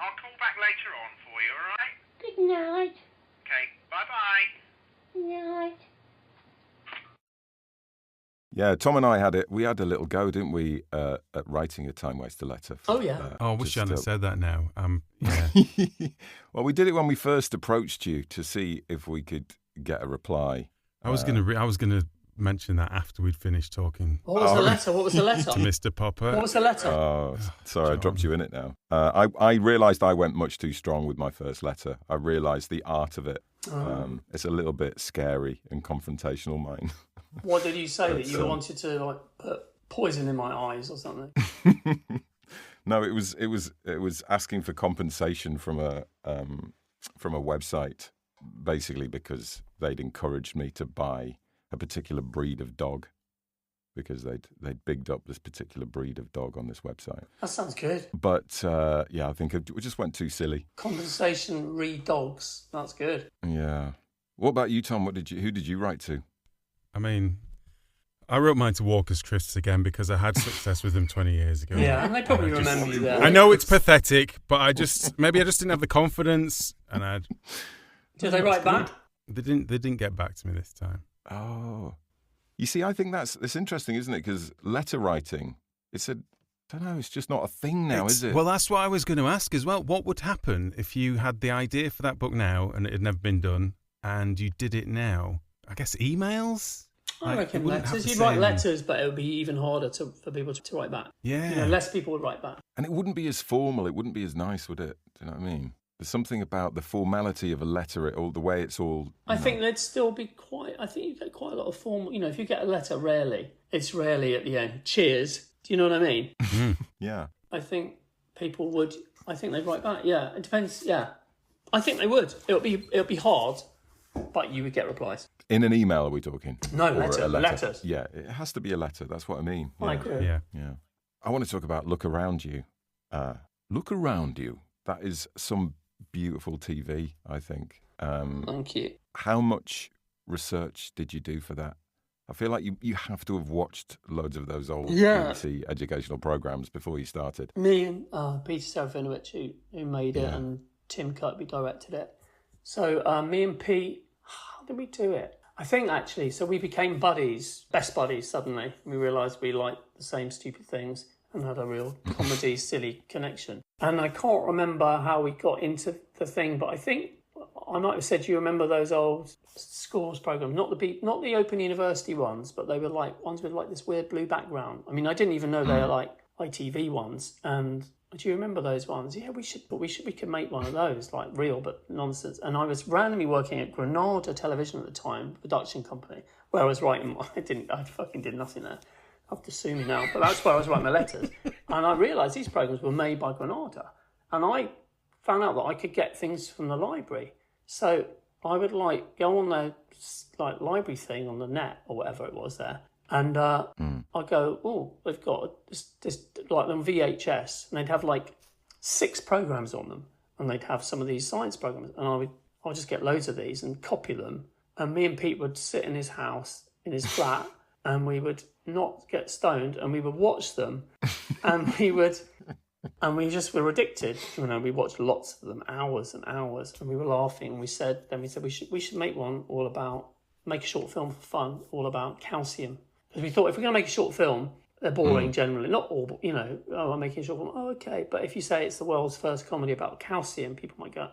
Speaker 6: I'll call back later on for you. All right?
Speaker 7: Good night.
Speaker 6: Okay. Bye bye.
Speaker 7: Good night.
Speaker 3: Yeah, Tom and I had it. We had a little go, didn't we, at writing a Timewaster letter.
Speaker 5: Oh, yeah.
Speaker 2: I wish you hadn't said that now. Yeah.
Speaker 3: Well, we did it when we first approached you to see if we could get a reply.
Speaker 2: I was gonna mention that after we'd finished talking.
Speaker 5: What was the letter? What was the letter?
Speaker 2: To Mr. Popper.
Speaker 5: What was the letter?
Speaker 3: Oh, sorry,
Speaker 2: John.
Speaker 3: I dropped you in it now. I realised I went much too strong with my first letter. I realised the art of it. It's a little bit scary and confrontational, mine.
Speaker 5: What did you say? That you wanted to like put poison in my eyes or something?
Speaker 3: No, it was asking for compensation from a website, basically because they'd encouraged me to buy a particular breed of dog, because they'd bigged up this particular breed of dog on this website.
Speaker 5: That sounds good.
Speaker 3: But yeah, I think we just went too silly.
Speaker 5: Compensation dogs. That's good.
Speaker 3: Yeah. What about you, Tom? Who did you write to?
Speaker 2: I mean, I wrote mine to Walker's Crisps again because I had success with them 20 years ago.
Speaker 5: Yeah, and they probably remember you there.
Speaker 2: I know it's pathetic, but I just didn't have the confidence, and
Speaker 5: Did they write back?
Speaker 2: They didn't get back to me this time.
Speaker 3: Oh, you see, I think it's interesting, isn't it? Because letter writing, I don't know, it's just not a thing now, is it?
Speaker 2: Well, that's what I was going to ask as well. What would happen if you had the idea for that book now and it had never been done, and you did it now? I guess emails?
Speaker 5: I reckon letters. You'd write letters, but it would be even harder for people to write back.
Speaker 2: Yeah.
Speaker 5: Less people would write back.
Speaker 3: And it wouldn't be as formal, it wouldn't be as nice, would it? Do you know what I mean? There's something about the formality of a letter, the way it's all...
Speaker 5: I think there'd still be I think you get quite a lot of formal... if you get a letter it's rarely at the end. Cheers. Do you know what I mean?
Speaker 3: Yeah.
Speaker 5: I think people would... I think they'd write back. Yeah, it depends. Yeah. I think they would. It'll be hard, but you would get replies.
Speaker 3: In an email, are we talking?
Speaker 5: No,
Speaker 3: letters. Yeah, it has to be a letter. That's what I mean. Yeah.
Speaker 5: I agree.
Speaker 2: Yeah.
Speaker 3: I want to talk about Look Around You. Look Around You. That is some beautiful TV, I think.
Speaker 5: Thank you.
Speaker 3: How much research did you do for that? I feel like you have to have watched loads of those old BBC educational programmes before you started.
Speaker 5: Me and Peter Serafinovich, who made it, and Tim Kirkby directed it. So me and Pete, how did we do it? I think actually, so we became buddies, best buddies suddenly. We realised we liked the same stupid things and had a real comedy, silly connection. And I can't remember how we got into the thing, but I think I might have said, do you remember those old scores programs? Not the Open University ones, but they were like ones with like this weird blue background. I mean, I didn't even know they were like ITV ones. And do you remember those ones? Yeah, we could make one of those, like real but nonsense. And I was randomly working at Granada Television at the time, production company, where I was writing. I fucking did nothing there. I have to sue me now, but that's where I was writing my letters. And I realised these programs were made by Granada, and I found out that I could get things from the library. So I would like go on their like library thing on the net or whatever it was there, and I go, oh, they've got this like on VHS, and they'd have like 6 programs on them, and they'd have some of these science programs, and I would just get loads of these and copy them, and me and Pete would sit in his house in his flat, and we would not get stoned, and we would watch them, and we just were addicted. We watched lots of them, hours and hours, and we were laughing. And we said we should make a short film for fun, all about calcium, because we thought if we're going to make a short film, they're boring generally, not all. I'm making a short film. Oh, okay, but if you say it's the world's first comedy about calcium, people might go,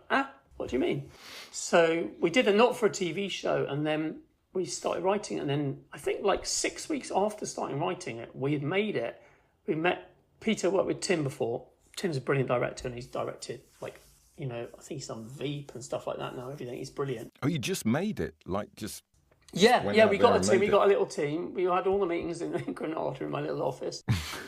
Speaker 5: what do you mean? So we did a not for a TV show, and then we started writing, and then I think like 6 weeks after starting writing it, we had made it. We met Peter, worked with Tim before. Tim's a brilliant director, and he's directed like, I think he's done Veep and stuff like that now. Everything, he's brilliant.
Speaker 3: Oh, you just made it,
Speaker 5: Yeah, we got a team. We got a little team. We had all the meetings in Granada in my little office.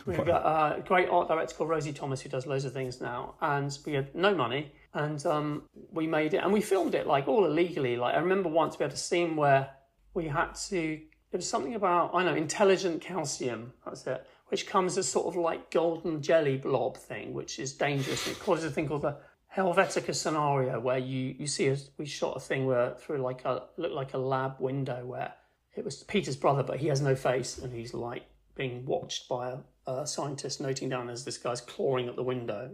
Speaker 5: We've got a great art director called Rosie Thomas, who does loads of things now. And we had no money, and we made it, and we filmed it like all illegally. Like, I remember once we had a scene where we had to. There was something about, intelligent calcium. That's it. Which comes as sort of like golden jelly blob thing, which is dangerous. It causes a thing called the Helvetica scenario, where you see we shot a thing where through looked like a lab window where it was Peter's brother, but he has no face, and he's like being watched by a scientist, noting down as this guy's clawing at the window.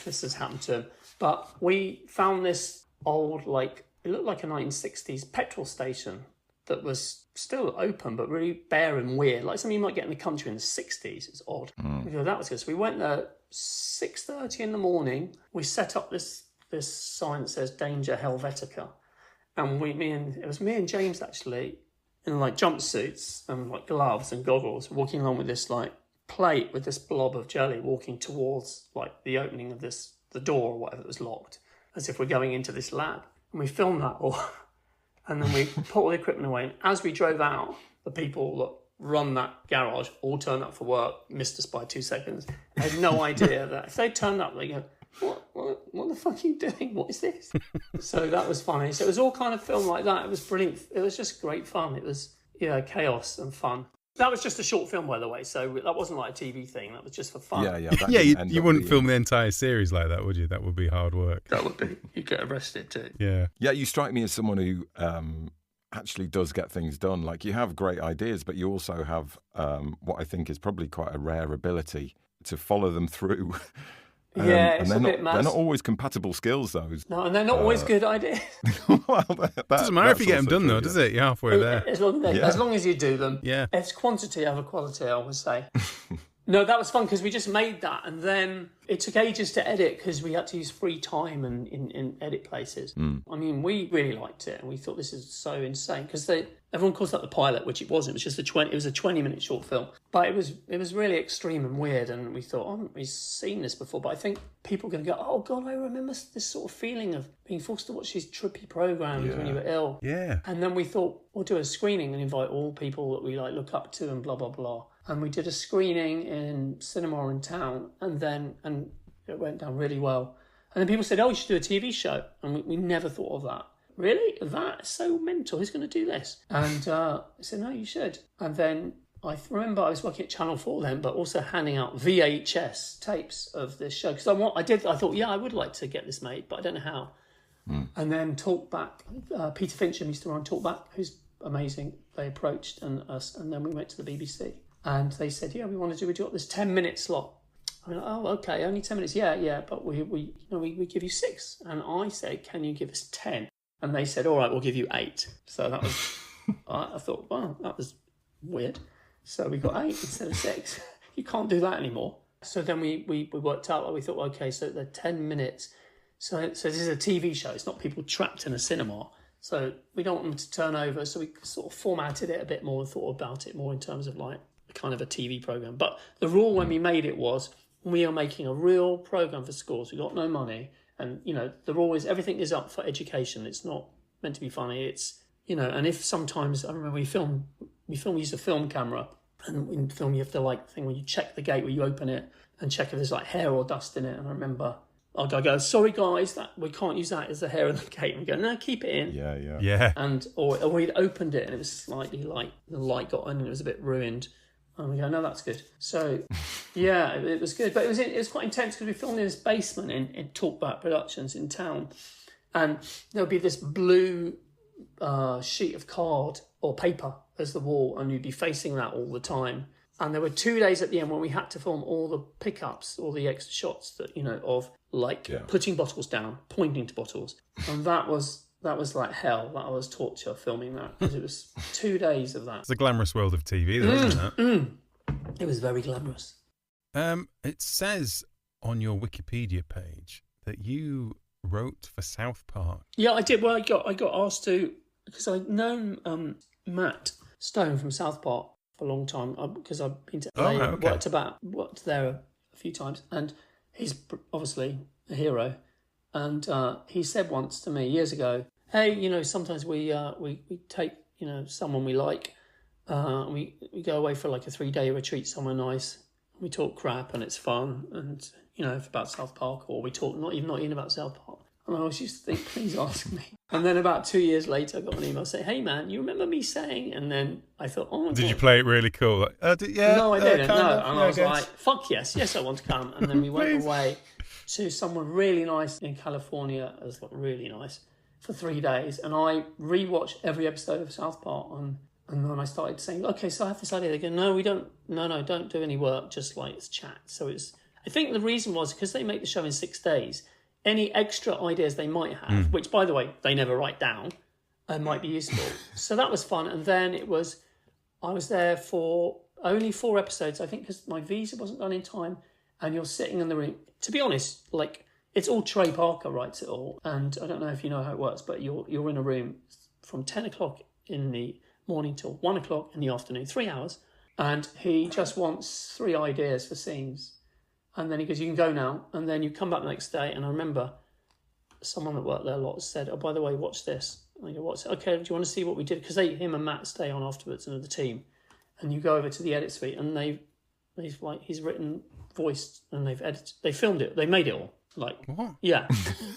Speaker 5: This has happened to him. But we found this old, it looked like a 1960s petrol station that was still open, but really bare and weird, like something you might get in the country in the 60s. It's odd. We thought that was good. So we went there 6:30 in the morning. We set up this sign that says "Danger Helvetica," and it was me and James actually in like jumpsuits and like gloves and goggles, walking along with this like plate with this blob of jelly, walking towards like the opening of the door or whatever that was locked, as if we're going into this lab. And we filmed that all. And then we put all the equipment away. And as we drove out, the people that run that garage all turned up for work, missed us by 2 seconds. I had no idea that if they turned up, they go, what the fuck are you doing? What is this? So that was funny. So it was all kind of filmed like that. It was brilliant. It was just great fun. It was, chaos and fun. That was just a short film, by the way, so that wasn't like a TV thing. That was just for fun.
Speaker 2: You wouldn't film the entire series like that, would you? That would be hard work.
Speaker 5: That would be. You'd get arrested too.
Speaker 2: Yeah.
Speaker 3: Yeah, you strike me as someone who actually does get things done. Like, you have great ideas, but you also have what I think is probably quite a rare ability to follow them through.
Speaker 5: It's a bit mad.
Speaker 3: They're not always compatible skills, those.
Speaker 5: No, and they're not always good ideas.
Speaker 3: Well,
Speaker 2: doesn't matter if you get them done, though, does it? You're halfway there.
Speaker 5: As long as you do them.
Speaker 2: Yeah.
Speaker 5: It's quantity over quality, I would say. No, that was fun because we just made that, and then it took ages to edit because we had to use free time and in edit places. I mean, we really liked it, and we thought this is so insane because everyone calls that the pilot, which it wasn't. It was just it was a 20-minute short film, but it was really extreme and weird. And we thought, haven't we seen this before? But I think people are going to go, oh God, I remember this sort of feeling of being forced to watch these trippy programs when you were ill.
Speaker 2: Yeah.
Speaker 5: And then we thought we'll do a screening and invite all people that we like look up to and blah blah blah. And we did a screening in cinema in town, and it went down really well. And then people said, oh, you should do a TV show. And we never thought of that. Really? That's so mental. Who's going to do this? And I said, no, you should. And then I remember I was working at Channel 4 then, but also handing out VHS tapes of this show. Because I thought, I would like to get this made, but I don't know how. And then Talkback, Peter Fincham used to run Talkback, who's amazing. They approached us, and then we went to the BBC. And they said, we want to do this 10-minute slot. I mean, oh, okay, only 10 minutes. Yeah, but we give you 6. And I said, can you give us 10? And they said, all right, we'll give you 8. So that was, I thought, wow, that was weird. So we got 8 instead of 6. You can't do that anymore. So then we worked out, we thought, okay, so they're 10 minutes. So this is a TV show. It's not people trapped in a cinema. So we don't want them to turn over. So we sort of formatted it a bit more and thought about it more in terms of like kind of a TV program. But the rule when we made it was, we are making a real program for schools. We got no money, and everything is up for education. It's not meant to be funny. It's and if sometimes I remember we used a film camera, and in film you have to when you check the gate where you open it and check if there's like hair or dust in it. And I remember I go, sorry guys, that we can't use that as the hair in the gate. And we go, no, keep it in.
Speaker 3: Yeah.
Speaker 5: And or we'd opened it and it was slightly like the light got on and it was a bit ruined. And we go, no, that's good. So, yeah, it was good. But it was quite intense because we filmed in this basement in Talkback Productions in town. And there would be this blue sheet of card or paper as the wall, and you'd be facing that all the time. And there were 2 days at the end when we had to film all the pickups, all the extra shots that, of putting bottles down, pointing to bottles. And that was like hell. That was torture filming that because it was 2 days of that.
Speaker 2: It's the glamorous world of TV, though, isn't it?
Speaker 5: It was very glamorous.
Speaker 2: It says on your Wikipedia page that you wrote for South Park.
Speaker 5: Yeah, I did. Well, I got asked to because I've known Matt Stone from South Park for a long time, because I've been to LA and worked there a few times, and he's obviously a hero. And he said once to me years ago, "Hey, sometimes we take someone we like, we go away for like a 3-day retreat somewhere nice. We talk crap and it's fun, and about South Park, or we talk not even about South Park." And I always used to think, please ask me. And then about 2 years later, I got an email saying, "Hey man, you remember me saying?" And then I thought, "Oh my God."
Speaker 2: Did you play it really cool? Like,
Speaker 5: No, I didn't.
Speaker 2: kind
Speaker 5: No,
Speaker 2: of,
Speaker 5: and I was like, "Fuck yes, I want to come." And then we went away to somewhere really nice in California. It was really nice for 3 days, and I rewatched every episode of South Park. And then I started saying, "Okay, so I have this idea." They go, "No, we don't. No, don't do any work. Just like it's chat." So I think the reason was because they make the show in 6 days. Any extra ideas they might have, which, by the way, they never write down, might be useful. So that was fun. And then I was there for only 4 episodes, I think, because my visa wasn't done in time. And you're sitting in the room. To be honest, it's all Trey Parker writes it all. And I don't know if you know how it works, but you're in a room from 10 o'clock in the morning till 1 o'clock in the afternoon, 3 hours. And he just wants 3 ideas for scenes. And then he goes, "You can go now." And then you come back the next day. And I remember someone that worked there a lot said, "Oh, by the way, watch this." And I go, "What's it?" "Okay, do you want to see what we did?" Because him and Matt stay on afterwards, and the team. And you go over to the edit suite, and he's written, voiced, and they've edited. They filmed it. They made it all.
Speaker 2: What?
Speaker 5: Yeah.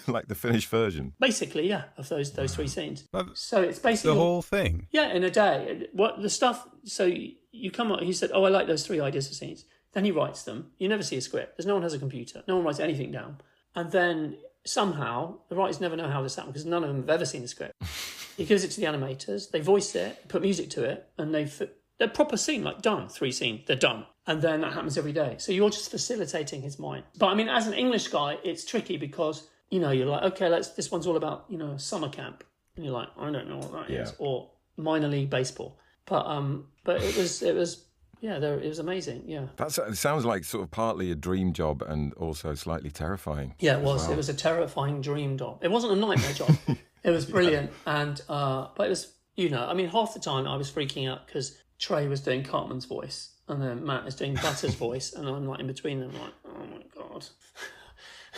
Speaker 3: Like the finished version?
Speaker 5: Basically, yeah, of those 3 scenes. So it's basically...
Speaker 2: The whole thing?
Speaker 5: Yeah, in a day. What the stuff... So you come up... He said, "Oh, I like those 3 ideas for scenes." Then he writes them. You never see a script. There's no one has a computer. No one writes anything down. And then somehow, the writers never know how this happened because none of them have ever seen the script. He gives it to the animators. They voice it, put music to it, and they're proper scene, done. 3 scenes, they're done. And then that happens every day. So you're just facilitating his mind. But I mean, as an English guy, it's tricky because, you're like, okay, this one's all about, summer camp. And you're like, I don't know what that is. Or minor league baseball. But it was amazing. Yeah.
Speaker 3: It sounds like sort of partly a dream job and also slightly terrifying.
Speaker 5: Yeah, it was. Well. It was a terrifying dream job. It wasn't a nightmare job. It was brilliant. And, but it was, half the time I was freaking out because Trey was doing Cartman's voice. And then Matt is doing Butter's voice, and I'm in between them, oh my God,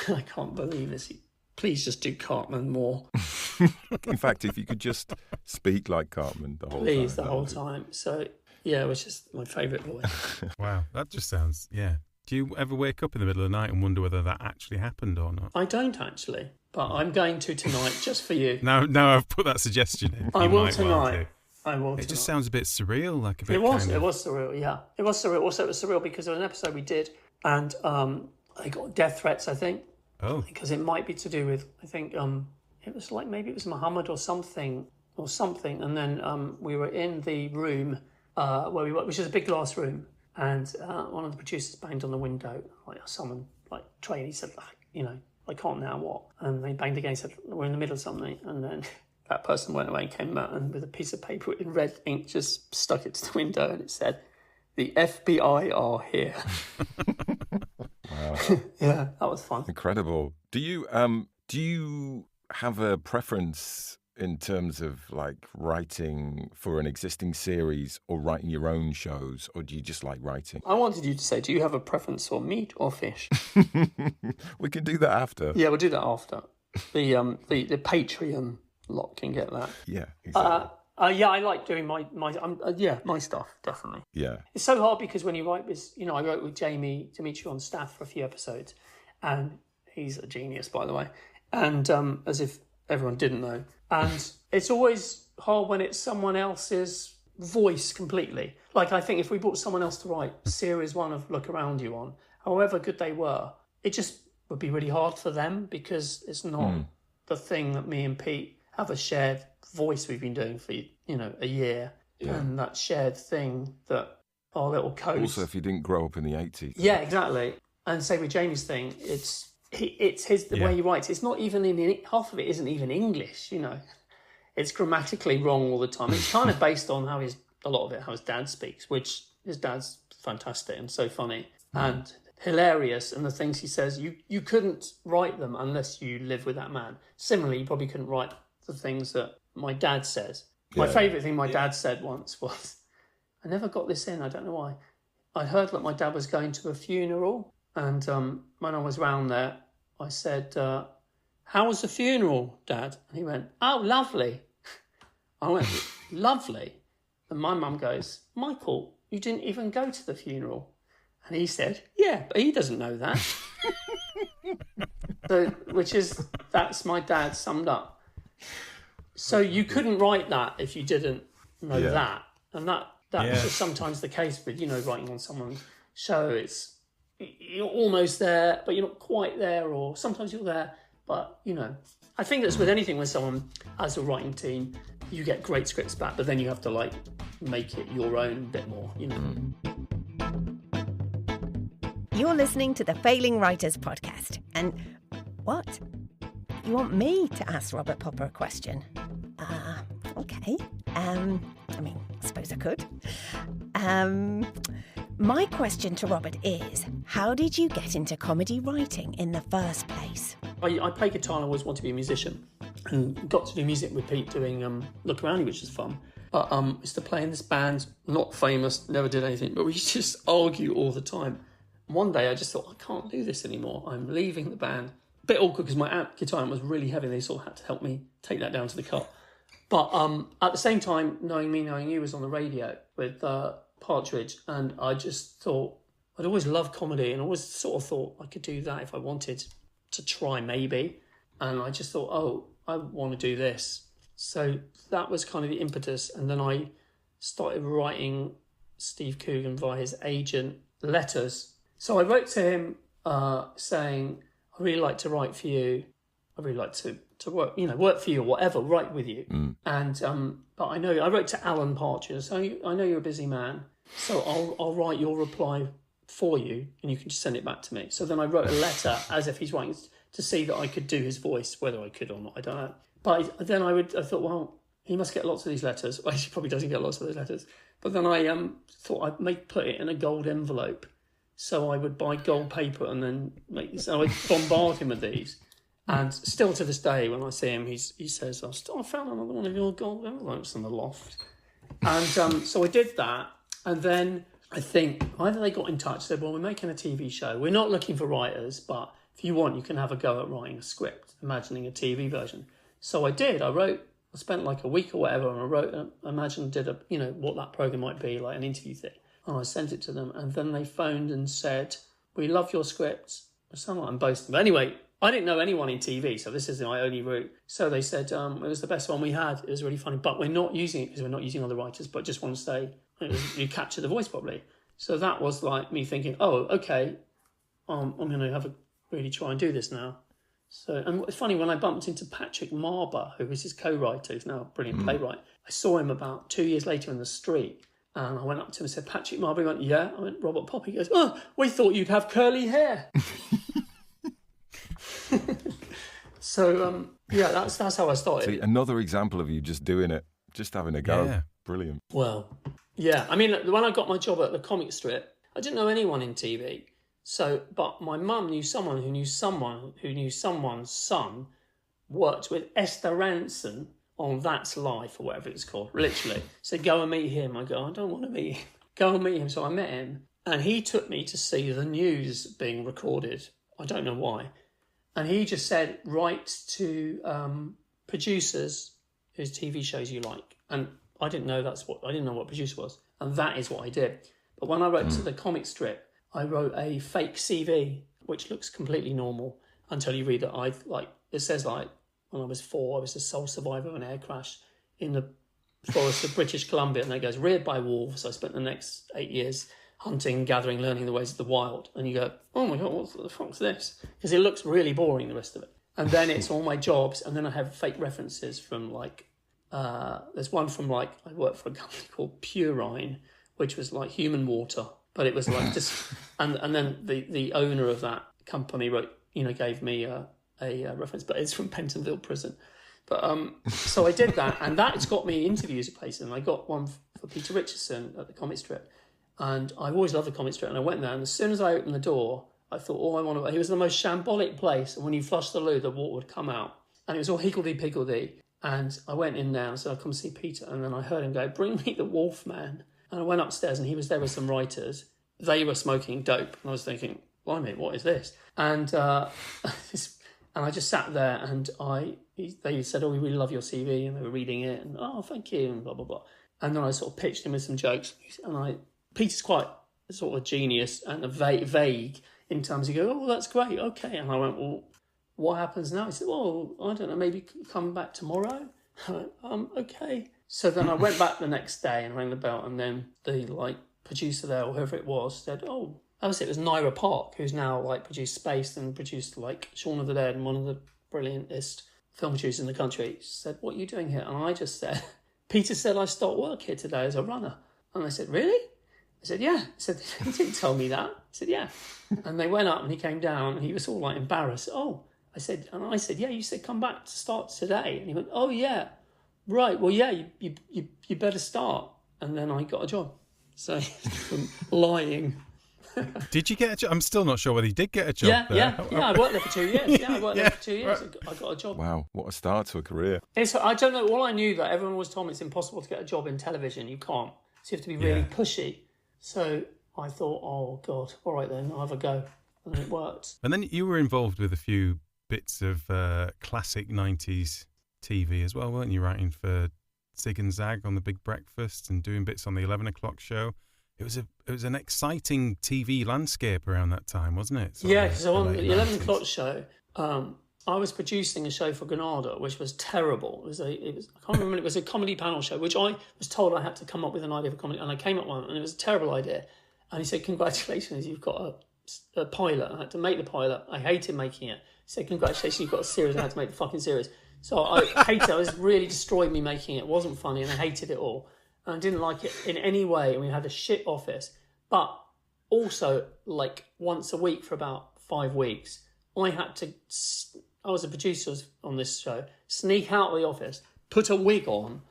Speaker 5: I can't believe this. Please just do Cartman more.
Speaker 3: In fact, if you could just speak like Cartman the whole time.
Speaker 5: Please, the whole time. So, yeah, it was just my favourite voice. Wow,
Speaker 2: that just sounds, yeah. Do you ever wake up in the middle of the night and wonder whether that actually happened or not?
Speaker 5: I don't actually, but I'm going to tonight just for you.
Speaker 2: Now I've put that suggestion in.
Speaker 5: I will tonight.
Speaker 2: It just sounds a bit surreal, like a bit.
Speaker 5: It was surreal, yeah. It was surreal. Also, it was surreal because there was an episode we did, and I got death threats, I think.
Speaker 2: Oh.
Speaker 5: Because it might be to do with, I think, it was maybe it was Muhammad or something, and then we were in the room where we worked, which is a big glass room, and one of the producers banged on the window, someone, Trey, and he said, I can't now, what? And they banged again, said, we're in the middle of something, and then that person went away and came out and with a piece of paper in red ink just stuck it to the window and it said, "The FBI are here."
Speaker 3: Wow.
Speaker 5: Yeah, that was fun.
Speaker 3: Incredible. Do you have a preference in terms of writing for an existing series or writing your own shows, or do you just like writing?
Speaker 5: I wanted you to say, do you have a preference for meat or fish?
Speaker 3: We can do that after.
Speaker 5: Yeah, we'll do that after. The Patreon lot can get that.
Speaker 3: Yeah, exactly.
Speaker 5: Yeah, I like doing my stuff, definitely.
Speaker 3: Yeah.
Speaker 5: It's so hard because when you write this, I wrote with Jamie Dimitri on staff for a few episodes, and he's a genius, by the way, and as if everyone didn't know. And it's always hard when it's someone else's voice completely. I think if we brought someone else to write series 1 of Look Around You on, however good they were, it just would be really hard for them because it's not the thing that me and Pete have a shared voice we've been doing for, a year. Yeah. And that shared thing that our little codes.
Speaker 3: Also, if you didn't grow up in the 80s.
Speaker 5: Yeah, exactly. And say with Jamie's thing, it's the way he writes. It's not even half of it isn't even English, It's grammatically wrong all the time. It's kind of based on how his dad speaks, which his dad's fantastic and so funny and hilarious. And the things he says, you couldn't write them unless you live with that man. Similarly, you probably couldn't write the things that my dad says. My favourite thing my dad said once was, I never got this in, I don't know why. I heard that my dad was going to a funeral, and when I was round there, I said, how was the funeral, Dad? And he went, oh, lovely. I went, lovely? And my mum goes, Michael, you didn't even go to the funeral. And he said, yeah, but he doesn't know that. So, that's my dad summed up. So you couldn't write that if you didn't know that. And that's just sometimes the case with, writing on someone's show. You're almost there, but you're not quite there, or sometimes you're there. But, I think that's with anything with someone as a writing team, you get great scripts back, but then you have to, make it your own a bit more,
Speaker 1: You're listening to the Failing Writers podcast. And what? You want me to ask Robert Popper a question? Okay. I suppose I could. My question to Robert is, how did you get into comedy writing in the first place?
Speaker 5: I play guitar and I always wanted to be a musician, and got to do music with Pete doing Look Around You, which is fun. But used to play in this band, not famous, never did anything, but we used to just argue all the time. One day I just thought, I can't do this anymore. I'm leaving the band. A bit awkward because my guitar was really heavy. They sort of had to help me take that down to the car. But at the same time, Knowing Me, Knowing You was on the radio with Partridge, and I just thought, I'd always loved comedy and always sort of thought I could do that if I wanted to try maybe. And I just thought, I want to do this. So that was kind of the impetus. And then I started writing Steve Coogan via his agent letters. So I wrote to him saying, I really like to write for you. I really like to work, work for you or whatever, write with you. And but I wrote to Alan Partridge. So I know you're a busy man, so I'll write your reply for you, and you can just send it back to me. So then I wrote a letter as if he's writing to see that I could do his voice, whether I could or not, I don't know. But then I thought, well, he must get lots of these letters. Well, he probably doesn't get lots of those letters. But then I thought I'd put it in a gold envelope. So I would buy gold paper and then I would bombard him with these. And still to this day, when I see him, he says, I found another one of your gold envelopes in the loft. And so I did that. And then I think either they got in touch, said, well, we're making a TV show. We're not looking for writers, but if you want, you can have a go at writing a script, imagining a TV version. So I did. I spent like a week or whatever, and I wrote, did what that program might be, like an interview thing. And I sent it to them, and then they phoned and said, we love your scripts. I sound like I'm boasting. But anyway, I didn't know anyone in TV, so this is my only route. So they said, it was the best one we had. It was really funny, but we're not using it because we're not using other writers, but just want to say you capture the voice properly. So that was like me thinking, okay, I'm going to really try and do this now. So, and it's funny, when I bumped into Patrick Marber, who was his co-writer, who's now a brilliant playwright, I saw him about 2 years later in the street. And I went up to him and said, Patrick Marber? He went, yeah. I went, Robert Popper. He goes, we thought you'd have curly hair. So, that's how I started.
Speaker 3: See, another example of you just doing it, just having a go. Yeah. Brilliant.
Speaker 5: Well, yeah. I mean, when I got my job at the comic strip, I didn't know anyone in TV. So, but my mum knew someone who knew someone's son worked with Esther Ranson on That's Life, or whatever it's called, literally. So go and meet him. I go, I don't want to meet him. Go and meet him. So I met him, and he took me to see the news being recorded. I don't know why. And he just said, write to producers whose TV shows you like. And I didn't know what producer was. And that is what I did. But when I wrote to the comic strip, I wrote a fake CV, which looks completely normal until you read that it says when I was 4, I was the sole survivor of an air crash in the forest of British Columbia. And then it goes, reared by wolves. I spent the next 8 years hunting, gathering, learning the ways of the wild. And you go, oh my God, what the fuck's this? Because it looks really boring, the rest of it. And then it's all my jobs. And then I have fake references from there's one from I worked for a company called Purine, which was like human water. But it was like just, and then the owner of that company gave me a reference, but it's from Pentonville Prison. But so I did that, and that's got me interviews at places. And I got one for Peter Richardson at the comic strip, and I always loved the comic strip. And I went there, and as soon as I opened the door, I thought, it was the most shambolic place. And when you flush the loo, the water would come out, and it was all higgledy-piggledy. And I went in there and said, I'll come see Peter. And then I heard him go, bring me the Wolf Man. And I went upstairs and he was there with some writers. They were smoking dope. And I was thinking, blimey, what is this? And and I just sat there and they said, oh, we really love your CV. And they were reading it. And, oh, thank you, and blah, blah, blah. And then I sort of pitched him with some jokes. And Peter's quite sort of genius and vague in terms of, oh, well, that's great, okay. And I went, well, what happens now? He said, well, I don't know, maybe come back tomorrow. I went, okay. So then I went back the next day and rang the bell, and then the producer there, or whoever it was, said, oh, that was it. It was Naira Park, who's now produced Spaced and produced Shaun of the Dead and one of the brilliantest film producers in the country. She said, what are you doing here? And I just said, Peter said I start work here today as a runner. And I said, really? I said, yeah. I said, he didn't tell me that. I said, yeah. And they went up and he came down and he was all embarrassed. Oh, I said, yeah, you said come back to start today. And he went, oh, yeah, right. Well, yeah, you better start. And then I got a job. So from lying.
Speaker 2: Did you get a job? I'm still not sure whether you did get a job.
Speaker 5: Yeah, I worked there for 2 years. Yeah, I worked there for 2 years. Right. I got a job.
Speaker 3: Wow, what a start to a career.
Speaker 5: I don't know. All I knew that everyone always told me it's impossible to get a job in television. You can't. So you have to be really pushy. So I thought, oh, God, all right then, I'll have a go. And it worked.
Speaker 2: And then you were involved with a few bits of classic 90s TV as well, weren't you? Writing for Zig and Zag on The Big Breakfast and doing bits on the 11 o'clock show. It was an exciting TV landscape around that time, wasn't it?
Speaker 5: So on the 11 o'clock show, I was producing a show for Granada, which was terrible. It was I can't remember. It was a comedy panel show, which I was told I had to come up with an idea for comedy, and I came up with one, and it was a terrible idea. And he said, "Congratulations, you've got a pilot." I had to make the pilot. I hated making it. He said, "Congratulations, you've got a series." I had to make the fucking series. So I hated it. It was really destroyed me making it. It wasn't funny, and I hated it all. And I didn't like it in any way. And we had a shit office. But also, once a week for about 5 weeks, I was a producer on this show, sneak out of the office, put a wig on,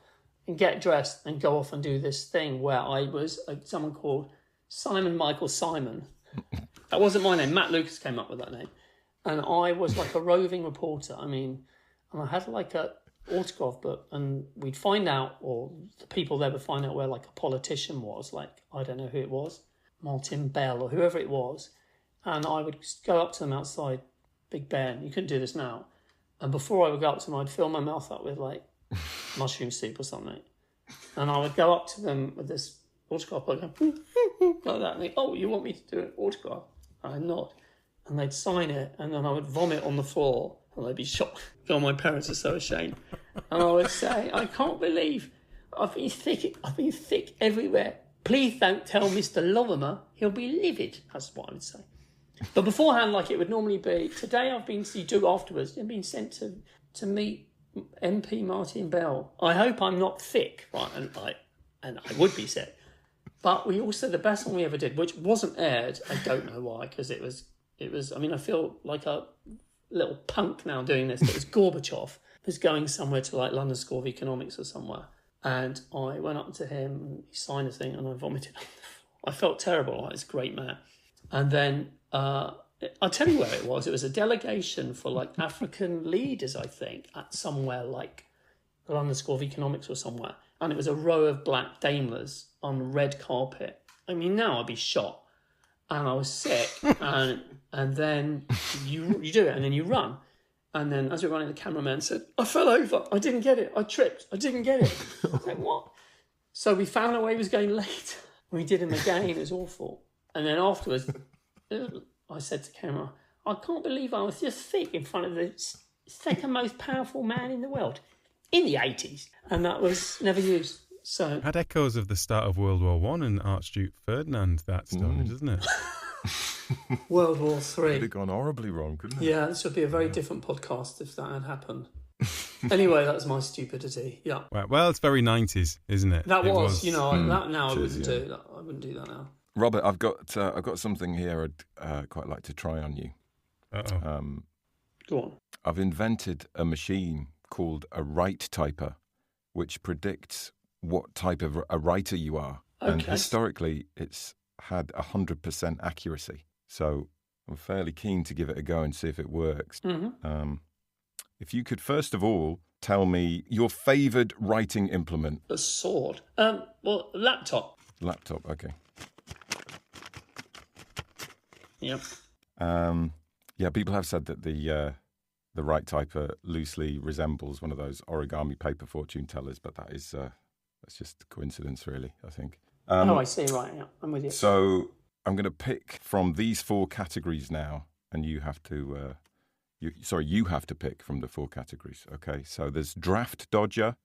Speaker 5: and get dressed and go off and do this thing where I was someone called Simon Michael Simon. That wasn't my name. Matt Lucas came up with that name. And I was like a roving reporter. And I had a autograph book, and we'd find out, or the people there would find out where a politician was, I don't know who it was, Martin Bell or whoever it was. And I would go up to them outside Big Ben. You couldn't do this now. And before I would go up to them, I'd fill my mouth up with mushroom soup or something. And I would go up to them with this autograph book, like that. And they, oh, you want me to do an autograph? And I'd nod. And they'd sign it, and then I would vomit on the floor, and they'd be shocked. God, my parents are so ashamed. And I would say, I can't believe I've been thick everywhere. Please don't tell Mr. Lorimer. He'll be livid. That's what I would say. But beforehand, it would normally be, today you do afterwards, I've been sent to meet MP Martin Bell. I hope I'm not thick, right? And I would be sick. But we also, the best one we ever did, which wasn't aired, I don't know why, because it was, I feel like a little punk now doing this. It was Gorbachev was going somewhere to London School of Economics or somewhere. And I went up to him and he signed a thing and I vomited. I felt terrible. It's a great man. And then I'll tell you where it was. It was a delegation for African leaders, I think, at somewhere the London School of Economics or somewhere. And it was a row of black Daimlers on red carpet. Now I'd be shot. And I was sick. and then you do it and then you run. And then as we were running, the cameraman said, I fell over. I didn't get it. I tripped. I didn't get it. I was like, what? So we found out where he was going late. We did him again. It was awful. And then afterwards, I said to camera, I can't believe I was just sick in front of the second most powerful man in the world in the 80s. And that was never used. So
Speaker 2: had echoes of the start of World War I and Archduke Ferdinand, that story, doesn't it?
Speaker 5: World War III.
Speaker 3: Could have gone horribly wrong, couldn't it?
Speaker 5: Yeah, this would be a very different podcast if that had happened. Anyway, that's my stupidity. Yeah.
Speaker 2: Right. Well, it's very 90s, isn't it?
Speaker 5: That was. That now I wouldn't do. That. I wouldn't do that now.
Speaker 3: Robert, I've got something here I'd quite like to try on you.
Speaker 2: Uh-oh.
Speaker 5: Go on.
Speaker 3: I've invented a machine called a write typer, which predicts what type of a writer you are.
Speaker 5: Okay.
Speaker 3: And historically, it's had 100% accuracy. So I'm fairly keen to give it a go and see if it works.
Speaker 5: Mm-hmm.
Speaker 3: if you could first of all tell me your favoured writing implement.
Speaker 5: A sword. Well, laptop.
Speaker 3: Laptop, okay.
Speaker 5: Yep.
Speaker 3: Yeah, people have said that the right typer loosely resembles one of those origami paper fortune tellers, but that's just coincidence, really, I think.
Speaker 5: I see, right, yeah, I'm with you.
Speaker 3: So I'm going to pick from these 4 categories now, and you have to you have to pick from the 4 categories, okay? So there's draft dodger,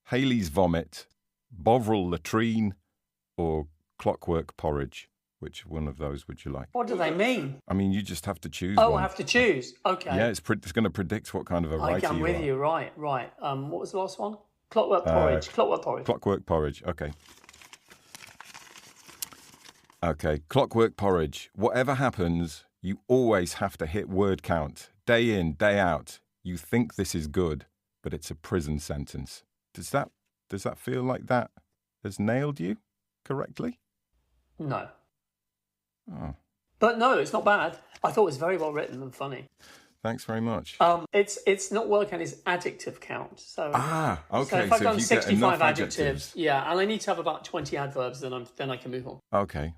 Speaker 3: Haley's vomit, Bovril latrine, or clockwork porridge. Which one of those would you like?
Speaker 5: What do they mean?
Speaker 3: I mean, you just have to choose
Speaker 5: one.
Speaker 3: one.
Speaker 5: I have to choose. Okay.
Speaker 3: Yeah, it's going to predict what kind of a writer
Speaker 5: I'm
Speaker 3: you
Speaker 5: with
Speaker 3: are.
Speaker 5: you, right. What was the last one? Clockwork porridge.
Speaker 3: Clockwork porridge, okay. Okay, clockwork porridge. Whatever happens, you always have to hit word count. Day in, day out. You think this is good, but it's a prison sentence. Does that feel like that has nailed you correctly?
Speaker 5: No.
Speaker 3: Oh.
Speaker 5: But no, it's not bad. I thought it was very well written and funny.
Speaker 3: Thanks very much.
Speaker 5: It's not word count, it's adjective count. So
Speaker 3: okay.
Speaker 5: So if I've done 65
Speaker 3: adjectives,
Speaker 5: yeah, and I need to have about 20 adverbs, then I can move on.
Speaker 3: Okay.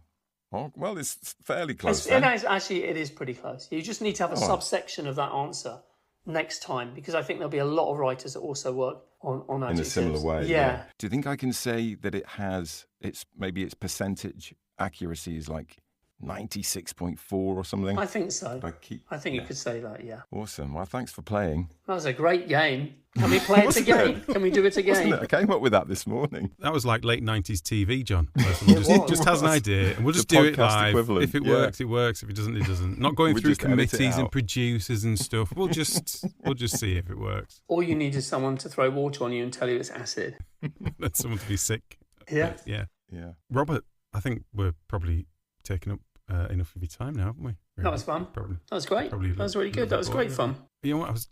Speaker 3: Well, it's fairly close.
Speaker 5: It is pretty close. You just need to have a subsection of that answer next time, because I think there'll be a lot of writers that also work on adjectives.
Speaker 3: In a similar way.
Speaker 5: Yeah.
Speaker 3: Do you think I can say that it has its percentage accuracy is like 96.4 or something?
Speaker 5: I think so. I think you could say that, yeah.
Speaker 3: Awesome. Well, thanks for playing.
Speaker 5: That was a great game. Can we play it again? Can we do it again?
Speaker 3: I came up with that this morning.
Speaker 2: That was like late 90s TV, John. Just has an idea, and we'll just do it live.
Speaker 3: Equivalent.
Speaker 2: If it works, it works. If it doesn't, it doesn't. Not going through committees and producers and stuff. We'll just see if it works.
Speaker 5: All you need is someone to throw water on you and tell you it's acid.
Speaker 2: That's someone to be sick.
Speaker 5: Yeah.
Speaker 2: Yeah.
Speaker 3: Robert,
Speaker 2: I think we're probably taking up enough of your time now, haven't we? Really?
Speaker 5: That was fun. Probably. That was great. That was really good. That was great fun.
Speaker 2: You know what? I was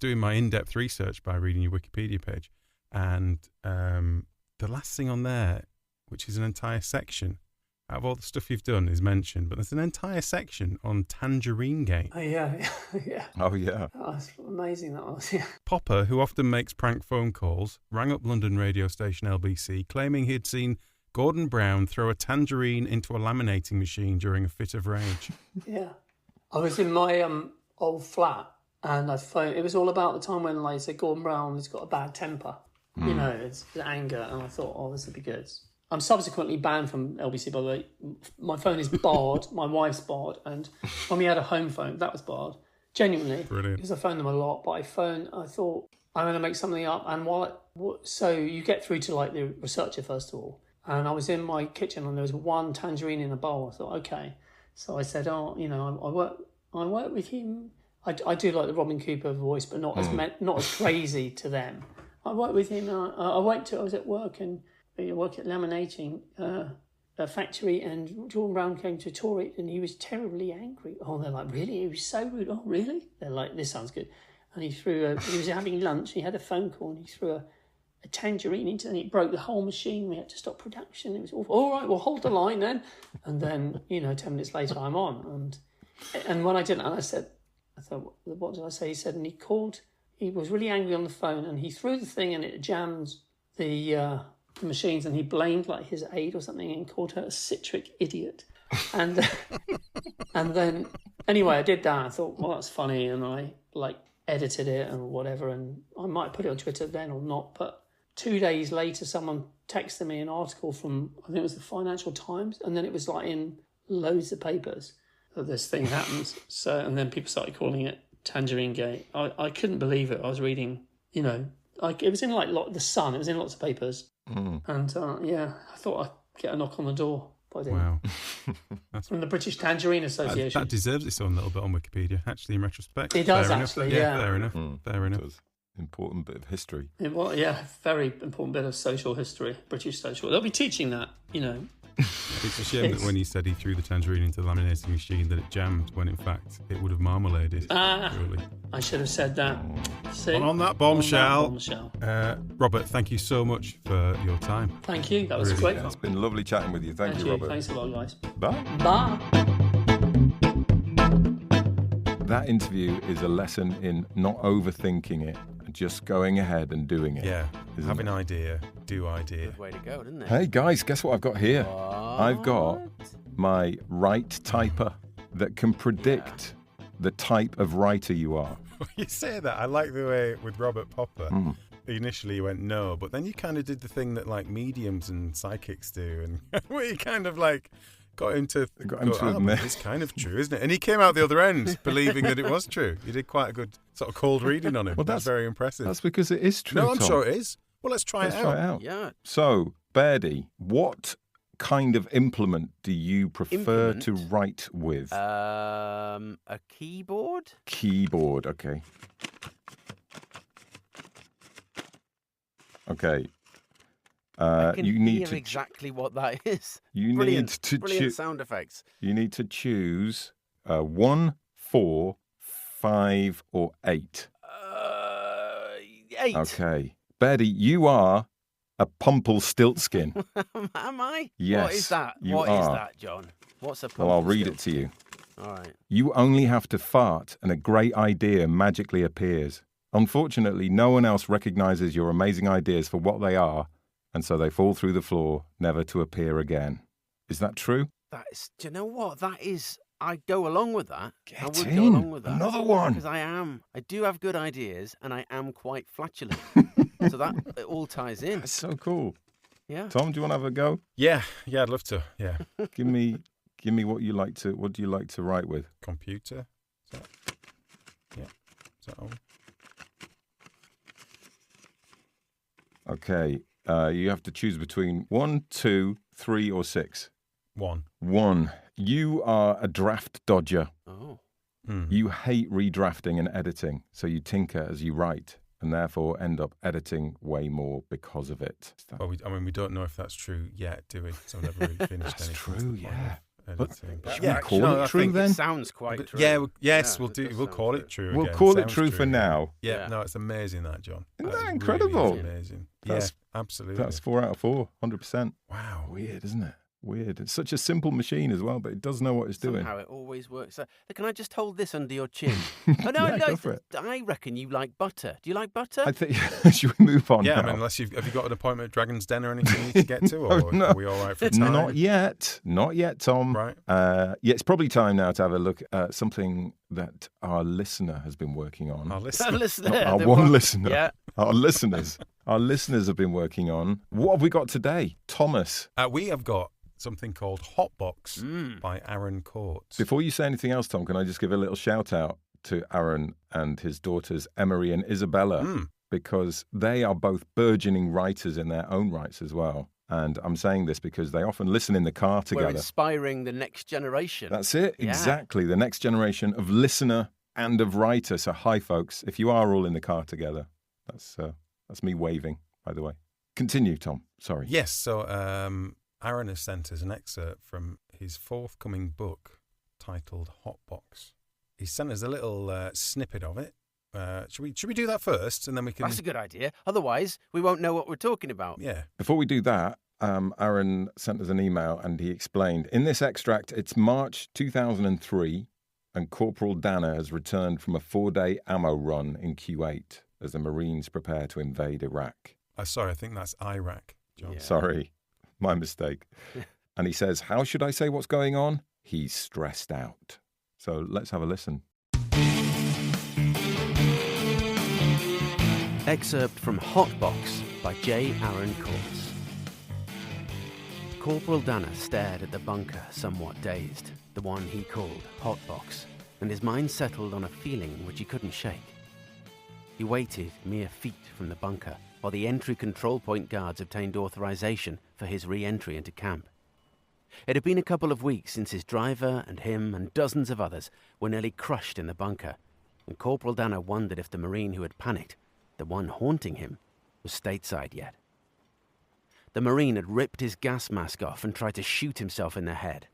Speaker 2: doing my in-depth research by reading your Wikipedia page, and the last thing on there, which is an entire section, out of all the stuff you've done, is mentioned, but there's an entire section on Tangerine Gate.
Speaker 5: Oh, yeah.
Speaker 3: Oh, yeah.
Speaker 5: Oh, that's amazing, that was, yeah.
Speaker 2: Popper, who often makes prank phone calls, rang up London radio station LBC, claiming he'd seen Gordon Brown throw a tangerine into a laminating machine during a fit of rage.
Speaker 5: Yeah. I was in my old flat, and I phoned. It was all about the time when, like, said Gordon Brown has got a bad temper. You know, it's anger, and I thought, oh, this would be good. I'm subsequently banned from LBC, by the way. My phone is barred. My wife's barred, and when we had a home phone, that was barred. Genuinely.
Speaker 2: Brilliant.
Speaker 5: Because I phoned them a lot, but I thought, I'm going to make something up, and so you get through to, like, the researcher first of all. And I was in my kitchen and there was one tangerine in a bowl. I thought, okay. So I said, I work with him. I do like the Robin Cooper voice, but not as crazy to them. I work with him. I was at work and I work at laminating a factory, and Jordan Brown came to tour it and he was terribly angry. Oh, they're like, really? He was so rude. Oh, really? They're like, this sounds good. And he was having lunch. He had a phone call and he threw a tangerine into it, and it broke the whole machine. We had to stop production. It was awful. All right, well, hold the line then. And then, 10 minutes later, I'm on. And when I didn't, and I thought, what did I say? He said, and he was really angry on the phone, and he threw the thing and it jammed the machines, and he blamed like his aide or something and called her a citric idiot. And and then, anyway, I did that. I thought, well, that's funny. And I edited it and whatever, and I might put it on Twitter then or not, but 2 days later, someone texted me an article from, I think it was the Financial Times, and then it was like in loads of papers that this thing happens. So, and then people started calling it Tangerine Gate. I couldn't believe it. I was reading, it was in like the Sun. It was in lots of papers. And I thought I'd get a knock on the door. But I didn't.
Speaker 2: Wow.
Speaker 5: From the British Tangerine Association.
Speaker 2: That deserves its own little bit on Wikipedia, actually, in retrospect.
Speaker 5: It does,
Speaker 2: fair
Speaker 5: actually,
Speaker 2: enough.
Speaker 5: yeah.
Speaker 2: Fair enough. Fair enough.
Speaker 3: It does. Important bit of history.
Speaker 5: Very important bit of social history, British social. They'll be teaching that,
Speaker 2: It's a shame that when he said he threw the tangerine into the laminating machine that it jammed, when in fact it would have marmaladed. Surely.
Speaker 5: I should have said that. See?
Speaker 2: On that bombshell.
Speaker 5: On that bombshell.
Speaker 2: Robert, thank you so much for your time.
Speaker 5: Thank you. That was great fun.
Speaker 3: It's been lovely chatting with you. Thank you, Robert.
Speaker 5: Thanks a lot, guys.
Speaker 3: Bye.
Speaker 5: Bye.
Speaker 3: That interview is a lesson in not overthinking it, just going ahead and doing it.
Speaker 2: Yeah, have an idea, do idea.
Speaker 4: Good way to go, didn't it?
Speaker 3: Hey guys, guess what I've got here?
Speaker 4: What?
Speaker 3: I've got my right typer that can predict the type of writer you are.
Speaker 2: You say that. I like the way with Robert Popper. Initially you went no, but then you kind of did the thing that like mediums and psychics do, and where you kind of like got him to admit it's kind of true, isn't it? And he came out the other end believing that it was true. You did quite a good sort of cold reading on him. Well, that's very impressive.
Speaker 3: That's because it is true.
Speaker 2: No, I'm
Speaker 3: Tom.
Speaker 2: sure it is. Well, let's try it out.
Speaker 4: Yeah.
Speaker 3: So, Bairdy, what kind of implement do you prefer to write with?
Speaker 4: A keyboard?
Speaker 3: Keyboard, okay. Okay.
Speaker 4: I can
Speaker 3: you need
Speaker 4: hear exactly what that is.
Speaker 3: You
Speaker 4: brilliant,
Speaker 3: need to
Speaker 4: brilliant sound effects.
Speaker 3: You need to choose 1, 4, 5, or 8.
Speaker 4: 8.
Speaker 3: Okay. Betty, you are a Pumpelstiltskin.
Speaker 4: Am I?
Speaker 3: Yes.
Speaker 4: What is that?
Speaker 3: You
Speaker 4: Is
Speaker 3: are.
Speaker 4: that, John? What's a Pumpelstiltskin?
Speaker 3: Well, I'll read it to you.
Speaker 4: All right.
Speaker 3: You only have to fart and a great idea magically appears. Unfortunately, no one else recognizes your amazing ideas for what they are, and so they fall through the floor, never to appear again. Is that true?
Speaker 4: Do you know what? That is... I go along with that.
Speaker 3: Get
Speaker 4: I would
Speaker 3: in.
Speaker 4: go along with that.
Speaker 3: Another one.
Speaker 4: Because I do have good ideas, and I am quite flatulent. So that it all ties in.
Speaker 3: That's so cool.
Speaker 4: Yeah.
Speaker 3: Tom, do you want to have a go?
Speaker 2: Yeah, I'd love to. Yeah.
Speaker 3: Give me what do you like to write with?
Speaker 2: Computer. Is that on?
Speaker 3: Okay. You have to choose between 1, 2, 3, or 6.
Speaker 2: 1.
Speaker 3: 1. You are a draft dodger.
Speaker 4: Oh.
Speaker 3: You hate redrafting and editing, so you tinker as you write, and therefore end up editing way more because of it.
Speaker 2: Well, we don't know if that's true yet, do we? So I've never really finished
Speaker 3: That's
Speaker 2: anything.
Speaker 3: true, yeah.
Speaker 2: Editing.
Speaker 3: Should we call it true then?
Speaker 4: It sounds quite true.
Speaker 2: Yeah, we'll call it true.
Speaker 3: We'll
Speaker 2: again.
Speaker 3: call it
Speaker 2: Sounds
Speaker 3: true for now.
Speaker 2: Yeah, no, it's amazing that, John.
Speaker 3: Isn't
Speaker 2: That
Speaker 3: that
Speaker 2: is
Speaker 3: incredible?
Speaker 2: really amazing.
Speaker 3: That's-
Speaker 2: Yeah, absolutely.
Speaker 3: That's 4 out of 4, 100%.
Speaker 2: Wow.
Speaker 3: Weird, isn't it? Weird. It's such a simple machine as well, but it does know what it's doing.
Speaker 4: Somehow it always works. Can I just hold this under your chin? Oh, no,
Speaker 3: Yeah, go for it.
Speaker 4: I reckon you like butter. Do you like butter?
Speaker 3: I think should we move on
Speaker 2: Yeah,
Speaker 3: now?
Speaker 2: I mean, unless have you got an appointment at Dragon's Den or anything you need to get to, or
Speaker 3: Oh, no.
Speaker 2: are we all right for time?
Speaker 3: Not yet, Tom.
Speaker 2: Right.
Speaker 3: Yeah, it's probably time now to have a look at something that our listener has been working on.
Speaker 2: Our listener.
Speaker 4: Listener,
Speaker 3: Our
Speaker 4: the
Speaker 3: one listener.
Speaker 4: Yeah.
Speaker 3: Our listeners. Our listeners have been working on. What have we got today? Thomas.
Speaker 2: We have got something called Hotbox by Aaron Courts.
Speaker 3: Before you say anything else, Tom, can I just give a little shout out to Aaron and his daughters, Emery and Isabella, because they are both burgeoning writers in their own rights as well. And I'm saying this because they often listen in the car together.
Speaker 4: We're inspiring the next generation.
Speaker 3: That's it,
Speaker 4: Yeah.
Speaker 3: exactly. The next generation of listener and of writer. So hi, folks. If you are all in the car together, that's me waving, by the way. Continue, Tom. Sorry.
Speaker 2: Yes, so Aaron has sent us an excerpt from his forthcoming book titled Hotbox. He sent us a little snippet of it. Should we do that first, and then we can...
Speaker 4: That's a good idea. Otherwise, we won't know what we're talking about.
Speaker 2: Yeah.
Speaker 3: Before we do that, Aaron sent us an email and he explained, in this extract, it's March 2003 and Corporal Danner has returned from a 4-day ammo run in Kuwait as the Marines prepare to invade Iraq.
Speaker 2: Sorry, I think that's Iraq, John.
Speaker 4: Yeah.
Speaker 3: Sorry, my mistake. And he says, how should I say what's going on? He's stressed out. So let's have a listen.
Speaker 4: Excerpt from Hotbox by J. Aaron Courts. Corporal Danner stared at the bunker, somewhat dazed, the one he called Hotbox, and his mind settled on a feeling which he couldn't shake. He waited mere feet from the bunker while the entry control point guards obtained authorization for his re-entry into camp. It had been a couple of weeks since his driver and him and dozens of others were nearly crushed in the bunker, and Corporal Danner wondered if the Marine who had panicked, the one haunting him, was stateside yet. The Marine had ripped his gas mask off and tried to shoot himself in the head.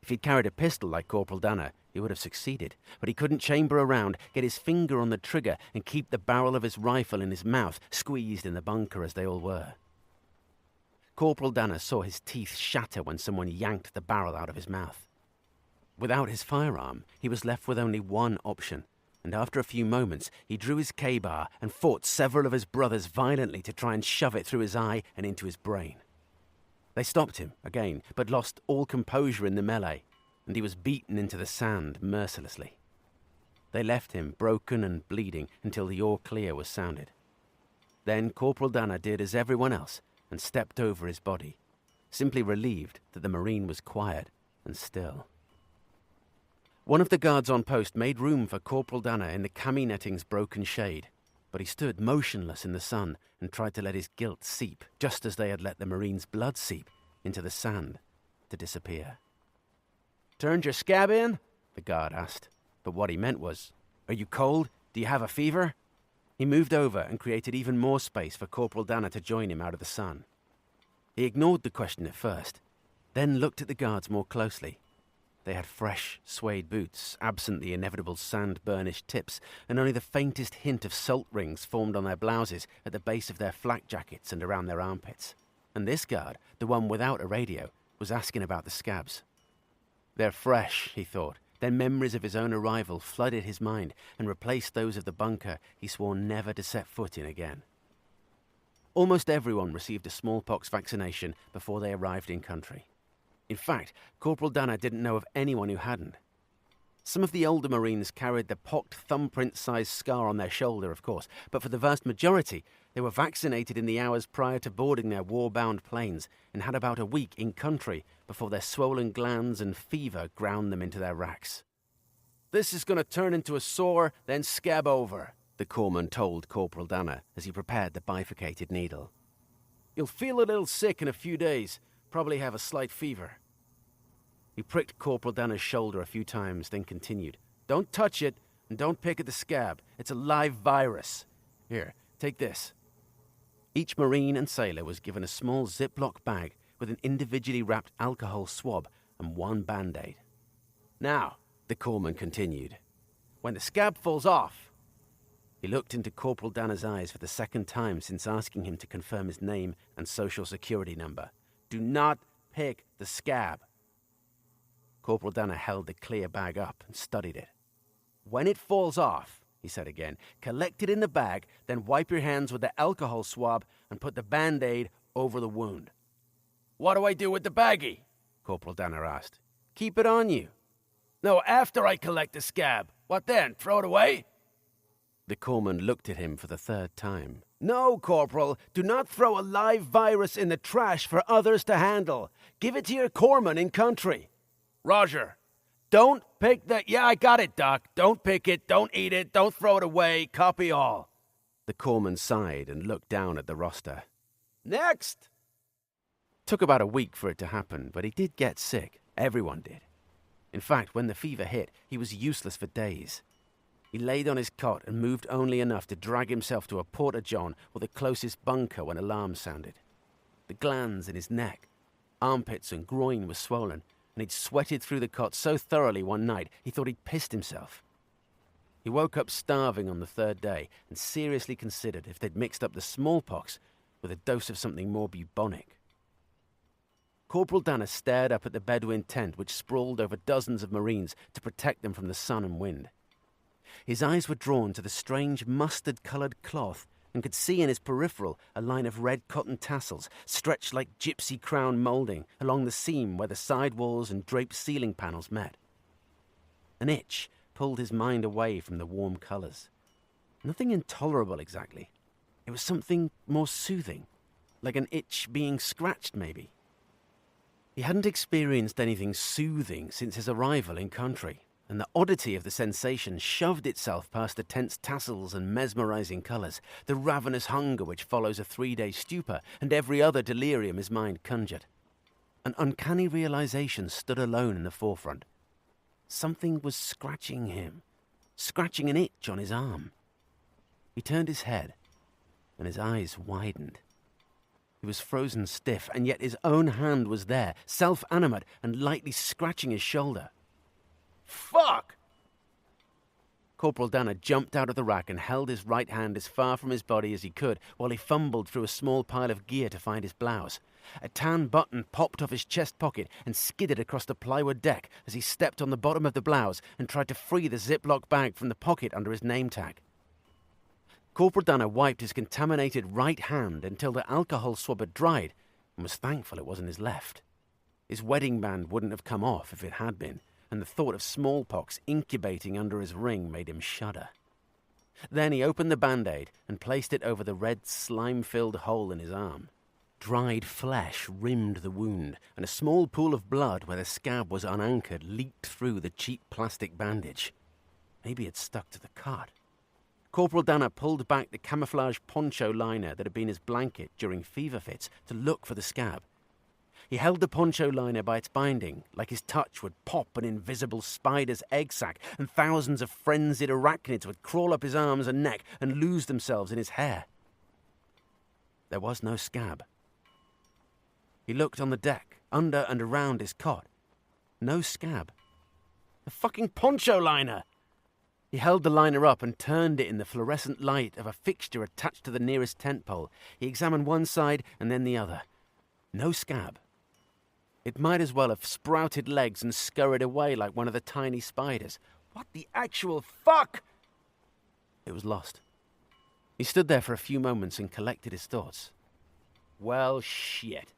Speaker 4: If he'd carried a pistol like Corporal Danner, he would have succeeded, but he couldn't chamber around, get his finger on the trigger, and keep the barrel of his rifle in his mouth, squeezed in the bunker as they all were. Corporal Danner saw his teeth shatter when someone yanked the barrel out of his mouth. Without his firearm, he was left with only one option, and after a few moments, he drew his K-bar and fought several of his brothers violently to try and shove it through his eye and into his brain. They stopped him, again, but lost all composure in the melee, and he was beaten into the sand mercilessly. They left him broken and bleeding until the all clear was sounded. Then Corporal Danner did as everyone else and stepped over his body, simply relieved that the Marine was quiet and still. One of the guards on post made room for Corporal Danner in the cami netting's broken shade, but he stood motionless in the sun and tried to let his guilt seep, just as they had let the Marine's blood seep into the sand to disappear. "Turned your scab in?" the guard asked, but what he meant was, "Are you cold? Do you have a fever?" He moved over and created even more space for Corporal Danner to join him out of the sun. He ignored the question at first, then looked at the guards more closely. They had fresh, suede boots, absent the inevitable sand-burnished tips, and only the faintest hint of salt rings formed on their blouses at the base of their flak jackets and around their armpits. And this guard, the one without a radio, was asking about the scabs. They're fresh, he thought. Then memories of his own arrival flooded his mind and replaced those of the bunker he swore never to set foot in again. Almost everyone received a smallpox vaccination before they arrived in country. In fact, Corporal Danner didn't know of anyone who hadn't. Some of the older Marines carried the pocked thumbprint-sized scar on their shoulder, of course, but for the vast majority, they were vaccinated in the hours prior to boarding their war-bound planes and had about a week in country before their swollen glands and fever ground them into their racks. "This is going to turn into a sore, then scab over," the corpsman told Corporal Danner as he prepared the bifurcated needle. "You'll feel a little sick in a few days, probably have a slight fever." He pricked Corporal Danner's shoulder a few times, then continued, "Don't touch it, and don't pick at the scab. It's a live virus. Here, take this." Each Marine and sailor was given a small Ziploc bag with an individually wrapped alcohol swab and one Band-Aid. "Now," the corpsman continued, "when the scab falls off..." He looked into Corporal Danner's eyes for the second time since asking him to confirm his name and social security number. "Do not pick the scab." Corporal Danner held the clear bag up and studied it. "When it falls off," he said again, "collect it in the bag, then wipe your hands with the alcohol swab and put the Band-Aid over the wound." "What do I do with the baggie?" Corporal Danner asked. "Keep it on you." "No, after I collect the scab. What then, throw it away?" The corpsman looked at him for the third time. "No, Corporal, do not throw a live virus in the trash for others to handle. Give it to your corpsman in country." "Roger. Don't pick the..." "Yeah, I got it, Doc. Don't pick it, don't eat it, don't throw it away. Copy all." The corpsman sighed and looked down at the roster. "Next!" Took about a week for it to happen, but he did get sick. Everyone did. In fact, when the fever hit, he was useless for days. He laid on his cot and moved only enough to drag himself to a porta-john or the closest bunker when alarms sounded. The glands in his neck, armpits and groin were swollen, and he'd sweated through the cot so thoroughly one night he thought he'd pissed himself. He woke up starving on the third day and seriously considered if they'd mixed up the smallpox with a dose of something more bubonic. Corporal Danner stared up at the Bedouin tent which sprawled over dozens of Marines to protect them from the sun and wind. His eyes were drawn to the strange mustard-coloured cloth and could see in his peripheral a line of red cotton tassels stretched like gypsy crown moulding along the seam where the side walls and draped ceiling panels met. An itch pulled his mind away from the warm colours. Nothing intolerable exactly. It was something more soothing, like an itch being scratched maybe. He hadn't experienced anything soothing since his arrival in country, and the oddity of the sensation shoved itself past the tent's tassels and mesmerizing colours, the ravenous hunger which follows a 3-day stupor and every other delirium his mind conjured. An uncanny realization stood alone in the forefront. Something was scratching him, scratching an itch on his arm. He turned his head, and his eyes widened. He was frozen stiff, and yet his own hand was there, self-animate and lightly scratching his shoulder. "Fuck!" Corporal Danner jumped out of the rack and held his right hand as far from his body as he could while he fumbled through a small pile of gear to find his blouse. A tan button popped off his chest pocket and skidded across the plywood deck as he stepped on the bottom of the blouse and tried to free the Ziploc bag from the pocket under his name tag. Corporal Danner wiped his contaminated right hand until the alcohol swab had dried and was thankful it wasn't his left. His wedding band wouldn't have come off if it had been, and the thought of smallpox incubating under his ring made him shudder. Then he opened the Band-Aid and placed it over the red slime-filled hole in his arm. Dried flesh rimmed the wound, and a small pool of blood where the scab was unanchored leaked through the cheap plastic bandage. Maybe it stuck to the cot. Corporal Danner pulled back the camouflage poncho liner that had been his blanket during fever fits to look for the scab. He held the poncho liner by its binding, like his touch would pop an invisible spider's egg sac, and thousands of frenzied arachnids would crawl up his arms and neck and lose themselves in his hair. There was no scab. He looked on the deck, under and around his cot. No scab. The fucking poncho liner! He held the liner up and turned it in the fluorescent light of a fixture attached to the nearest tent pole. He examined one side and then the other. No scab. It might as well have sprouted legs and scurried away like one of the tiny spiders. What the actual fuck? It was lost. He stood there for a few moments and collected his thoughts. Well, shit,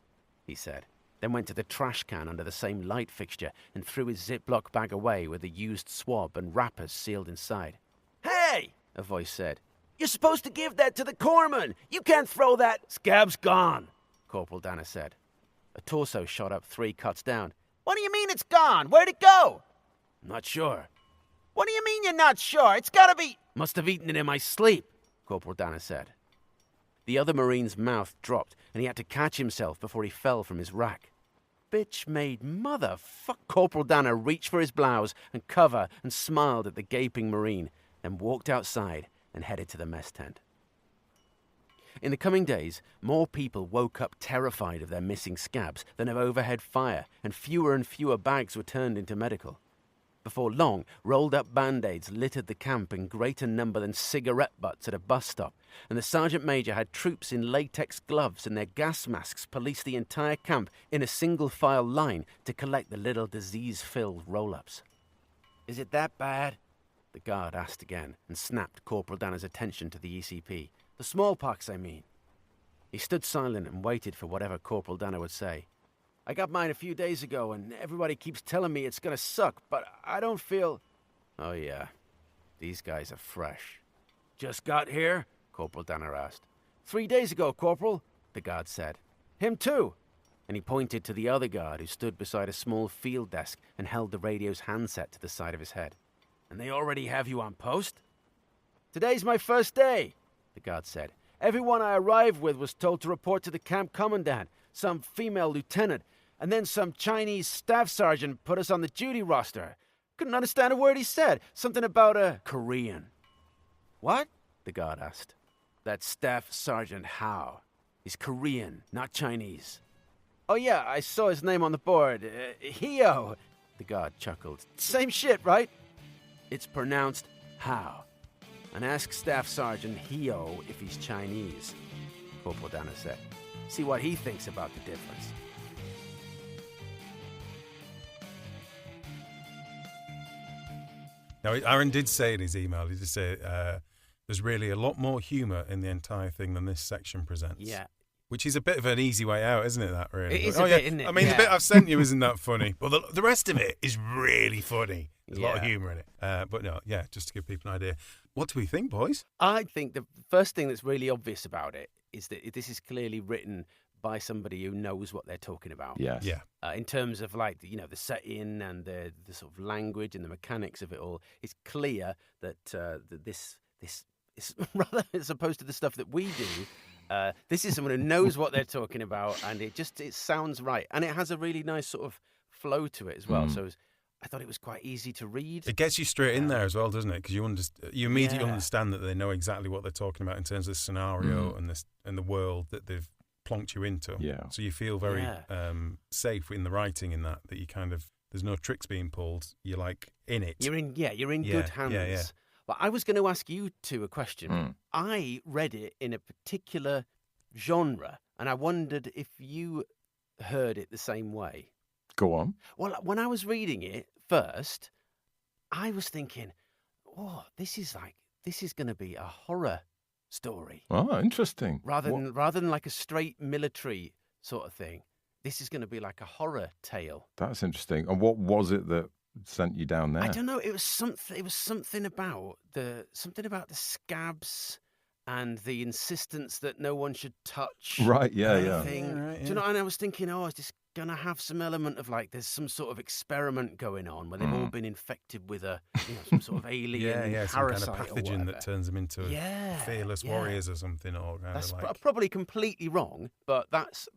Speaker 4: he said, then went to the trash can under the same light fixture and threw his Ziploc bag away with the used swab and wrappers sealed inside. Hey, a voice said. You're supposed to give that to the corpsman. You can't throw that. Scab's gone, Corporal Danner said. A torso shot up 3 cuts down. What do you mean it's gone? Where'd it go? Not sure. What do you mean you're not sure? It's gotta be... Must have eaten it in my sleep, Corporal Danner said. The other Marine's mouth dropped, and he had to catch himself before he fell from his rack. Bitch-made motherfuck. Corporal Danner reached for his blouse and cover and smiled at the gaping Marine, then walked outside and headed to the mess tent. In the coming days, more people woke up terrified of their missing scabs than of overhead fire, and fewer bags were turned into medical. Before long, rolled-up Band-Aids littered the camp in greater number than cigarette butts at a bus stop, and the Sergeant Major had troops in latex gloves and their gas masks police the entire camp in a single-file line to collect the little disease-filled roll-ups. Is it that bad? The guard asked again, and snapped Corporal Danner's attention to the ECP. The smallpox, I mean. He stood silent and waited for whatever Corporal Danner would say. I got mine a few days ago, and everybody keeps telling me it's gonna suck, but I don't feel... Oh, yeah. These guys are fresh. Just got here? Corporal Danner asked. 3 days ago, Corporal, the guard said. Him too. And he pointed to the other guard who stood beside a small field desk and held the radio's handset to the side of his head. And they already have you on post? Today's my first day, the guard said. Everyone I arrived with was told to report to the camp commandant, some female lieutenant, and then some Chinese staff sergeant put us on the duty roster. Couldn't understand a word he said. Something about a Korean. What? The guard asked. That staff sergeant Hao. He's Korean, not Chinese. Oh yeah, I saw his name on the board. Heo. The guard chuckled. Same shit, right? It's pronounced Hao. And ask Staff Sergeant Heo if he's Chinese, Corporal Danner said. See what he thinks about the difference.
Speaker 2: Now, Aaron did say in his email, he did say there's really a lot more humour in the entire thing than this section presents.
Speaker 4: Yeah.
Speaker 2: Which is a bit of an easy way out, isn't it, that, really?
Speaker 4: It is a bit, isn't it?
Speaker 2: I mean,
Speaker 4: yeah.
Speaker 2: the bit I've sent you isn't that funny, but the rest of it is really funny. There's a lot of humour in it. But no, yeah, just to give people an idea. What do we think, boys?
Speaker 4: I think the first thing that's really obvious about it is that this is clearly written by somebody who knows what they're talking about.
Speaker 3: Yes.
Speaker 2: Yeah.
Speaker 4: In terms of, like, the setting and the sort of language and the mechanics of it all, it's clear that this is rather as opposed to the stuff that we do. This is someone who knows what they're talking about, and it sounds right, and it has a really nice sort of flow to it as well. So I thought it was quite easy to read.
Speaker 2: It gets you straight in there as well, doesn't it? Because you immediately understand that they know exactly what they're talking about in terms of the scenario and the world that they've plonked you into.
Speaker 3: Yeah.
Speaker 2: So you feel very safe in the writing in that you kind of, there's no tricks being pulled. You're like in it.
Speaker 4: You're in good hands.
Speaker 2: Yeah.
Speaker 4: But I was going to ask you two a question. I read it in a particular genre, and I wondered if you heard it the same way.
Speaker 3: Go on.
Speaker 4: Well, when I was reading it first, I was thinking, oh, this is going to be a horror story.
Speaker 3: Oh, interesting.
Speaker 4: Rather than like a straight military sort of thing. This is going to be like a horror tale.
Speaker 3: That's interesting. And what was it that sent you down there?
Speaker 4: I don't know. It was something about the scabs and the insistence that no one should touch.
Speaker 3: Right. Yeah.
Speaker 4: anything.
Speaker 2: Yeah, right,
Speaker 4: Do you know? And I was thinking, is this going to have some element of like there's some sort of experiment going on where they've all been infected with some sort of alien
Speaker 2: some kind
Speaker 4: parasite
Speaker 2: of
Speaker 4: or
Speaker 2: pathogen
Speaker 4: whatever.
Speaker 2: that turns them into fearless warriors or something, or kind
Speaker 4: That's
Speaker 2: of like.
Speaker 4: probably completely wrong, but that's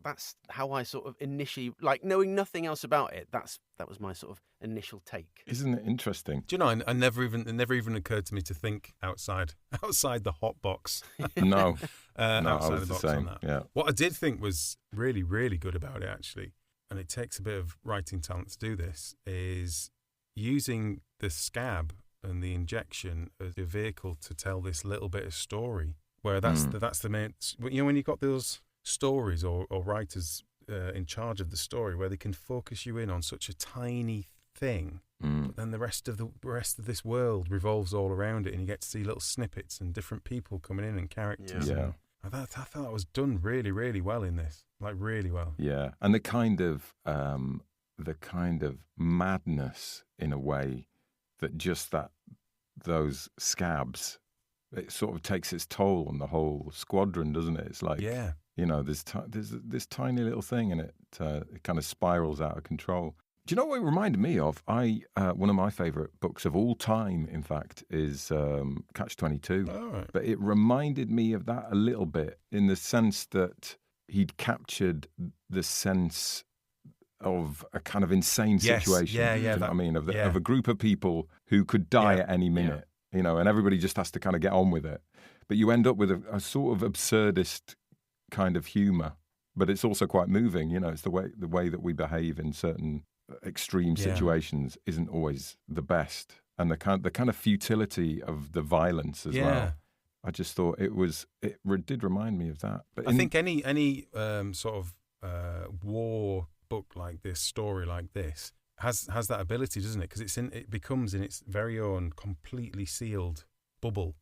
Speaker 4: how I sort of initially, like knowing nothing else about it. That was my sort of initial take.
Speaker 3: Isn't it interesting?
Speaker 2: Do you know? It never even occurred to me to think outside the hot box.
Speaker 3: No.
Speaker 2: outside
Speaker 3: I was
Speaker 2: the
Speaker 3: the
Speaker 2: box
Speaker 3: same.
Speaker 2: on that.
Speaker 3: Yeah.
Speaker 2: What I did think was really, really good about it, actually, and it takes a bit of writing talent to do this, is using the scab and the injection as a vehicle to tell this little bit of story. Where that's the main. You know, when you've got those stories or writers in charge of the story, where they can focus you in on such a tiny thing, but then the rest of this world revolves all around it, and you get to see little snippets and different people coming in and characters.
Speaker 3: Yeah.
Speaker 2: I thought that was done really, really well in this, like really well.
Speaker 3: Yeah, and the kind of madness in a way that just those scabs, it sort of takes its toll on the whole squadron, doesn't it? It's like, you know, there's this tiny little thing, and it kind of spirals out of control. Do you know what it reminded me of? One of my favourite books of all time, in fact, is Catch-22.
Speaker 2: All right.
Speaker 3: But it reminded me of that a little bit, in the sense that he'd captured the sense of a kind of insane situation.
Speaker 2: Yeah,
Speaker 3: Do you know what I mean? Of
Speaker 2: yeah.
Speaker 3: a group of people who could die at any minute, you know, and everybody just has to kind of get on with it. But you end up with a sort of absurdist kind of humour, but it's also quite moving. You know, it's the way that we behave in certain extreme situations isn't always the best, and the kind of futility of the violence as well. I just thought it did remind me of that. But
Speaker 2: I think any sort of war book like this, story like this, has that ability, doesn't it? Because it becomes in its very own completely sealed bubble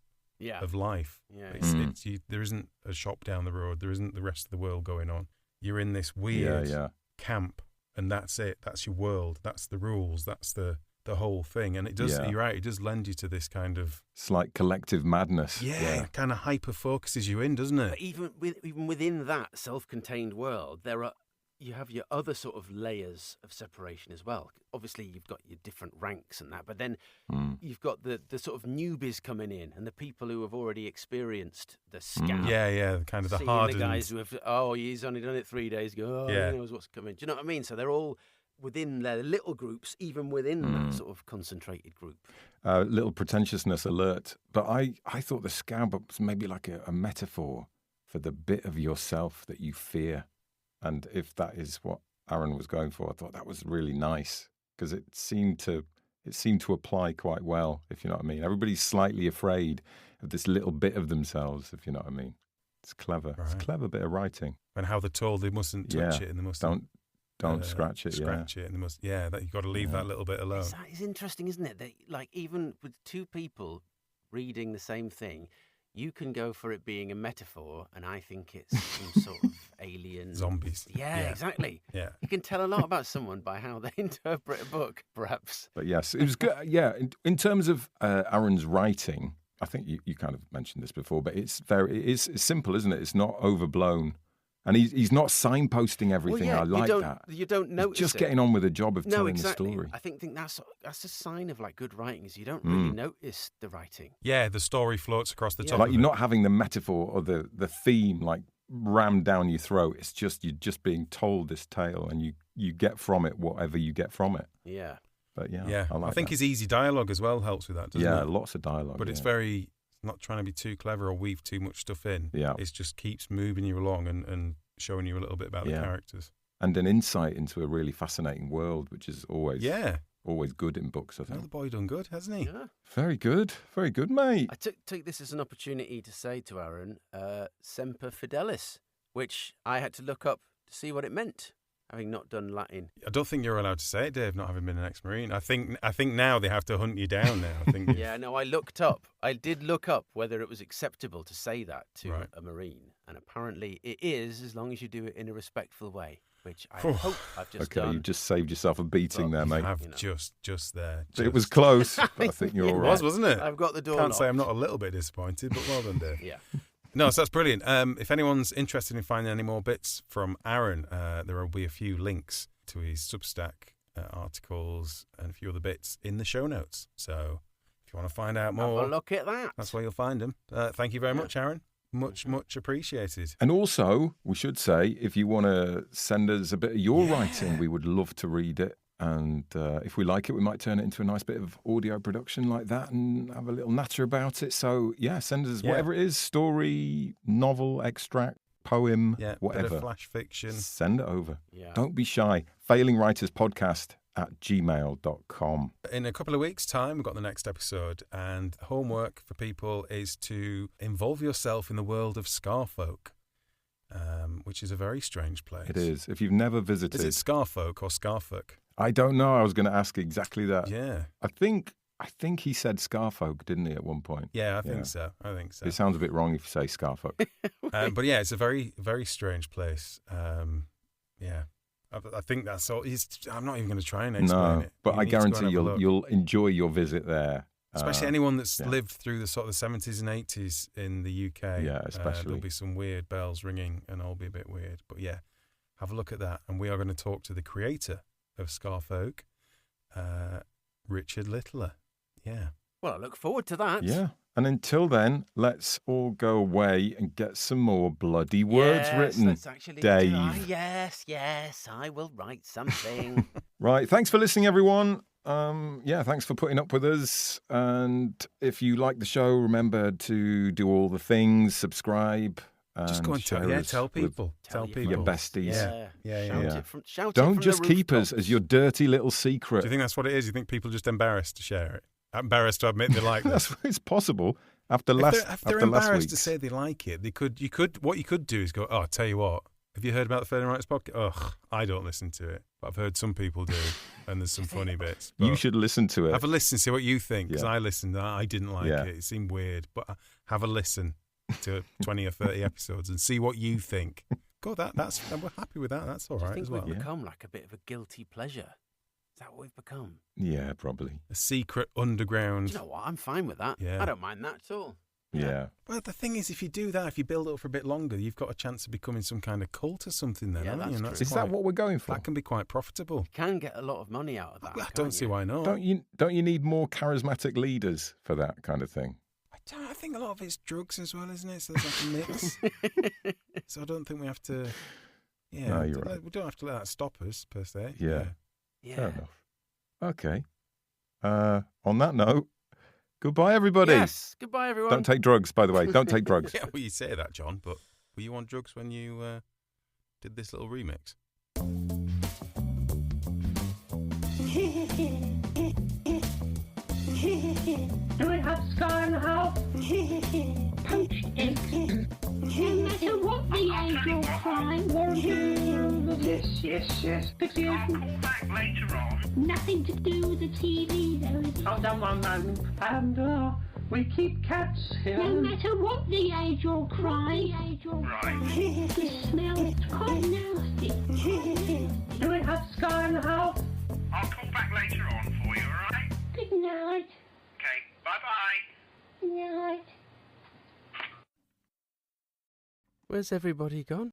Speaker 2: of life. There isn't a shop down the road. There isn't the rest of the world going on. You're in this weird camp, and that's it. That's your world. That's the rules. That's the whole thing. And it does. You're right. It does lend you to this kind of
Speaker 3: slight collective madness.
Speaker 2: Yeah, kind of hyper focuses you in, doesn't it?
Speaker 4: But even within that self-contained world, you have your other sort of layers of separation as well. Obviously, you've got your different ranks and that, but then you've got the sort of newbies coming in, and the people who have already experienced the scam.
Speaker 2: Kind of the
Speaker 4: seeing
Speaker 2: hardened.
Speaker 4: the guys who have, he's only done it 3 days ago. He knows what's coming. Do you know what I mean? So they're all within their little groups, even within that sort of concentrated group.
Speaker 3: Little pretentiousness alert. But I thought the scab was maybe like a metaphor for the bit of yourself that you fear. And if that is what Aaron was going for, I thought that was really nice, because it seemed to apply quite well, if you know what I mean. Everybody's slightly afraid of this little bit of themselves, if you know what I mean. It's clever. Right. It's a clever bit of writing.
Speaker 2: And how they're told they mustn't touch it, and they mustn't
Speaker 3: don't scratch it.
Speaker 2: Scratch it, and they must. Yeah, that you've got to leave that little bit alone.
Speaker 4: It's interesting, isn't it? That like even with two people reading the same thing, you can go for it being a metaphor, and I think it's some sort of alien
Speaker 2: zombies.
Speaker 4: Yeah, exactly.
Speaker 2: Yeah,
Speaker 4: you can tell a lot about someone by how they interpret a book, perhaps.
Speaker 3: But yes, it was good. Yeah, in terms of Aaron's writing, I think you kind of mentioned this before, but it's simple, isn't it? It's not overblown. And he's not signposting everything. I like that.
Speaker 4: You don't notice
Speaker 3: he's just getting on with the job of telling
Speaker 4: exactly.
Speaker 3: the story.
Speaker 4: I think that's a sign of like good writing, is you don't really notice the writing.
Speaker 2: Yeah, the story floats across the top.
Speaker 3: Like
Speaker 2: of
Speaker 3: you're
Speaker 2: it.
Speaker 3: not having the metaphor or the theme like rammed down your throat. It's just you're just being told this tale, and you get from it whatever you get from it.
Speaker 4: Yeah.
Speaker 3: But
Speaker 2: I think his easy dialogue as well helps with that, doesn't it?
Speaker 3: Yeah, lots of dialogue.
Speaker 2: But it's very not trying to be too clever or weave too much stuff in.
Speaker 3: Yeah.
Speaker 2: It just keeps moving you along and showing you a little bit about the characters.
Speaker 3: And an insight into a really fascinating world, which is always always good in books, I
Speaker 2: Oh,
Speaker 3: think.
Speaker 2: the boy done good, hasn't he?
Speaker 4: Yeah.
Speaker 3: Very good, mate.
Speaker 4: I took this as an opportunity to say to Aaron, Semper Fidelis, which I had to look up to see what it meant, having not done Latin.
Speaker 2: I don't think you're allowed to say it, Dave, not having been an ex-Marine. I think now they have to hunt you down now. I think.
Speaker 4: Yeah, no, I looked up. I did look up whether it was acceptable to say that to
Speaker 2: Right.
Speaker 4: a Marine, and apparently it is, as long as you do it in a respectful way, which I hope I've just
Speaker 3: Okay,
Speaker 4: done.
Speaker 3: you just saved yourself a beating there, mate.
Speaker 2: I've
Speaker 4: You know.
Speaker 2: just there.
Speaker 3: It was
Speaker 2: just.
Speaker 3: close, but I think you're
Speaker 4: It
Speaker 3: all
Speaker 2: It
Speaker 3: right.
Speaker 2: was, wasn't it?
Speaker 4: I've got the door
Speaker 2: Can't say
Speaker 4: locked.
Speaker 2: I'm not a little bit disappointed, but well done, Dave.
Speaker 4: Yeah.
Speaker 2: No, so that's brilliant. If anyone's interested in finding any more bits from Aaron, there will be a few links to his Substack articles and a few other bits in the show notes. So if you want to find out
Speaker 4: Have
Speaker 2: more,
Speaker 4: a look at that.
Speaker 2: that's where you'll find them. Thank you very much, Aaron. Much appreciated.
Speaker 3: And also, we should say, if you want to send us a bit of your writing, we would love to read it. And if we like it, we might turn it into a nice bit of audio production like that and have a little natter about it. So, yeah, send us whatever it is, story, novel, extract, poem,
Speaker 2: Yeah,
Speaker 3: whatever.
Speaker 2: bit of flash fiction.
Speaker 3: Send it over.
Speaker 4: Yeah.
Speaker 3: Don't be shy. failingwriterspodcast@gmail.com.
Speaker 2: In a couple of weeks' time, we've got the next episode, and homework for people is to involve yourself in the world of Scarfolk, which is a very strange place.
Speaker 3: It is. If you've never visited,
Speaker 2: Is it Scarfolk or Scarfolk?
Speaker 3: I don't know. I was going to ask exactly that.
Speaker 2: Yeah.
Speaker 3: I think he said Scarfolk, didn't he, at one point?
Speaker 2: Yeah, I think so.
Speaker 3: It sounds a bit wrong if you say Scarfolk.
Speaker 2: But yeah, it's a very, very strange place. Yeah. I think that's all. I'm not even going to try and explain
Speaker 3: No,
Speaker 2: it.
Speaker 3: but
Speaker 2: You
Speaker 3: I
Speaker 2: need to go and
Speaker 3: guarantee
Speaker 2: have a look.
Speaker 3: you'll enjoy your visit there.
Speaker 2: Especially anyone that's
Speaker 3: yeah.
Speaker 2: lived through the sort of the 70s and 80s in the UK.
Speaker 3: Yeah, especially.
Speaker 2: There'll be some weird bells ringing and all be a bit weird. But yeah, have a look at that. And we are going to talk to the creator of Scarfolk, Richard Littler. Yeah.
Speaker 4: Well, I look forward to that.
Speaker 3: Yeah. And until then, let's all go away and get some more bloody words
Speaker 4: Yes,
Speaker 3: written.
Speaker 4: let's actually do
Speaker 3: Dave.
Speaker 4: that. Yes, I will write something.
Speaker 3: Right. Thanks for listening, everyone. Thanks for putting up with us. And if you like the show, remember to do all the things, subscribe.
Speaker 2: Just go and
Speaker 3: share us
Speaker 2: tell
Speaker 3: with
Speaker 2: people. Tell
Speaker 4: your
Speaker 2: people.
Speaker 3: Your besties.
Speaker 2: Yeah.
Speaker 4: Shout
Speaker 3: Yeah.
Speaker 4: it from, shout it
Speaker 3: Don't
Speaker 4: from
Speaker 3: just
Speaker 4: the
Speaker 3: keep us
Speaker 4: rooftops.
Speaker 3: as your dirty little
Speaker 2: Do
Speaker 3: secret.
Speaker 2: you think that's what it is? You think people are just embarrassed to share it? Embarrassed to admit they like this?
Speaker 3: It's possible. After
Speaker 2: If
Speaker 3: last
Speaker 2: they're
Speaker 3: after last
Speaker 2: embarrassed
Speaker 3: week.
Speaker 2: to say they like it, what you could do is go, oh, tell you what, have you heard about the Failing Writers podcast? Ugh, I don't listen to it, but I've heard some people do, and there's some funny bits.
Speaker 3: You
Speaker 2: But
Speaker 3: should listen to it.
Speaker 2: have a listen, see what you think, because
Speaker 3: Yeah.
Speaker 2: I listened, I didn't like
Speaker 3: Yeah.
Speaker 2: it. It seemed weird, but have a listen to 20 or 30 episodes and see what you think. Go, we're happy with that. That's all
Speaker 4: Do you
Speaker 2: right
Speaker 4: think
Speaker 2: as well.
Speaker 4: we've become like a bit of a guilty pleasure? Is that what we've become?
Speaker 3: Yeah, probably.
Speaker 2: A secret underground.
Speaker 4: Do you know what? I'm fine with that.
Speaker 2: Yeah.
Speaker 4: I don't mind that at all.
Speaker 3: Yeah.
Speaker 2: Well, the thing is, if you do that, if you build it up for a bit longer, you've got a chance of becoming some kind of cult or something then,
Speaker 4: Yeah,
Speaker 2: haven't you?
Speaker 4: that's
Speaker 2: And
Speaker 4: true.
Speaker 3: Is that what we're going for?
Speaker 2: That can be quite profitable.
Speaker 4: You can get a lot of money out of that.
Speaker 2: I
Speaker 4: can't
Speaker 2: don't see
Speaker 4: you?
Speaker 2: why not.
Speaker 3: Don't you need more charismatic leaders for that kind of thing?
Speaker 2: I think a lot of it's drugs as well, isn't it? So there's like a mix. So I don't think we have to. Yeah,
Speaker 3: No, you're right.
Speaker 2: We don't have to let that stop us per se.
Speaker 3: Yeah.
Speaker 4: Yeah.
Speaker 3: Fair enough. Okay. On that note, goodbye, everybody.
Speaker 4: Yes. Goodbye, everyone.
Speaker 3: Don't take drugs, by the way. Don't take drugs.
Speaker 2: Yeah, well, you say that, John, but were you on drugs when you did this little remix?
Speaker 7: Do we have Sky in the house? Poached eggs. No matter what the age or crime, yes. Pixie
Speaker 6: I'll call back later on.
Speaker 7: nothing to do with the TV though.
Speaker 8: Hold on one moment, and we keep cats here.
Speaker 7: No matter what the age or crime,
Speaker 6: Right.
Speaker 7: the smell is quite nasty.
Speaker 8: Do we have Sky in the house?
Speaker 6: I'll call back later on for you, alright?
Speaker 7: Good night.
Speaker 6: Okay, bye-bye.
Speaker 7: Night.
Speaker 4: Where's everybody gone?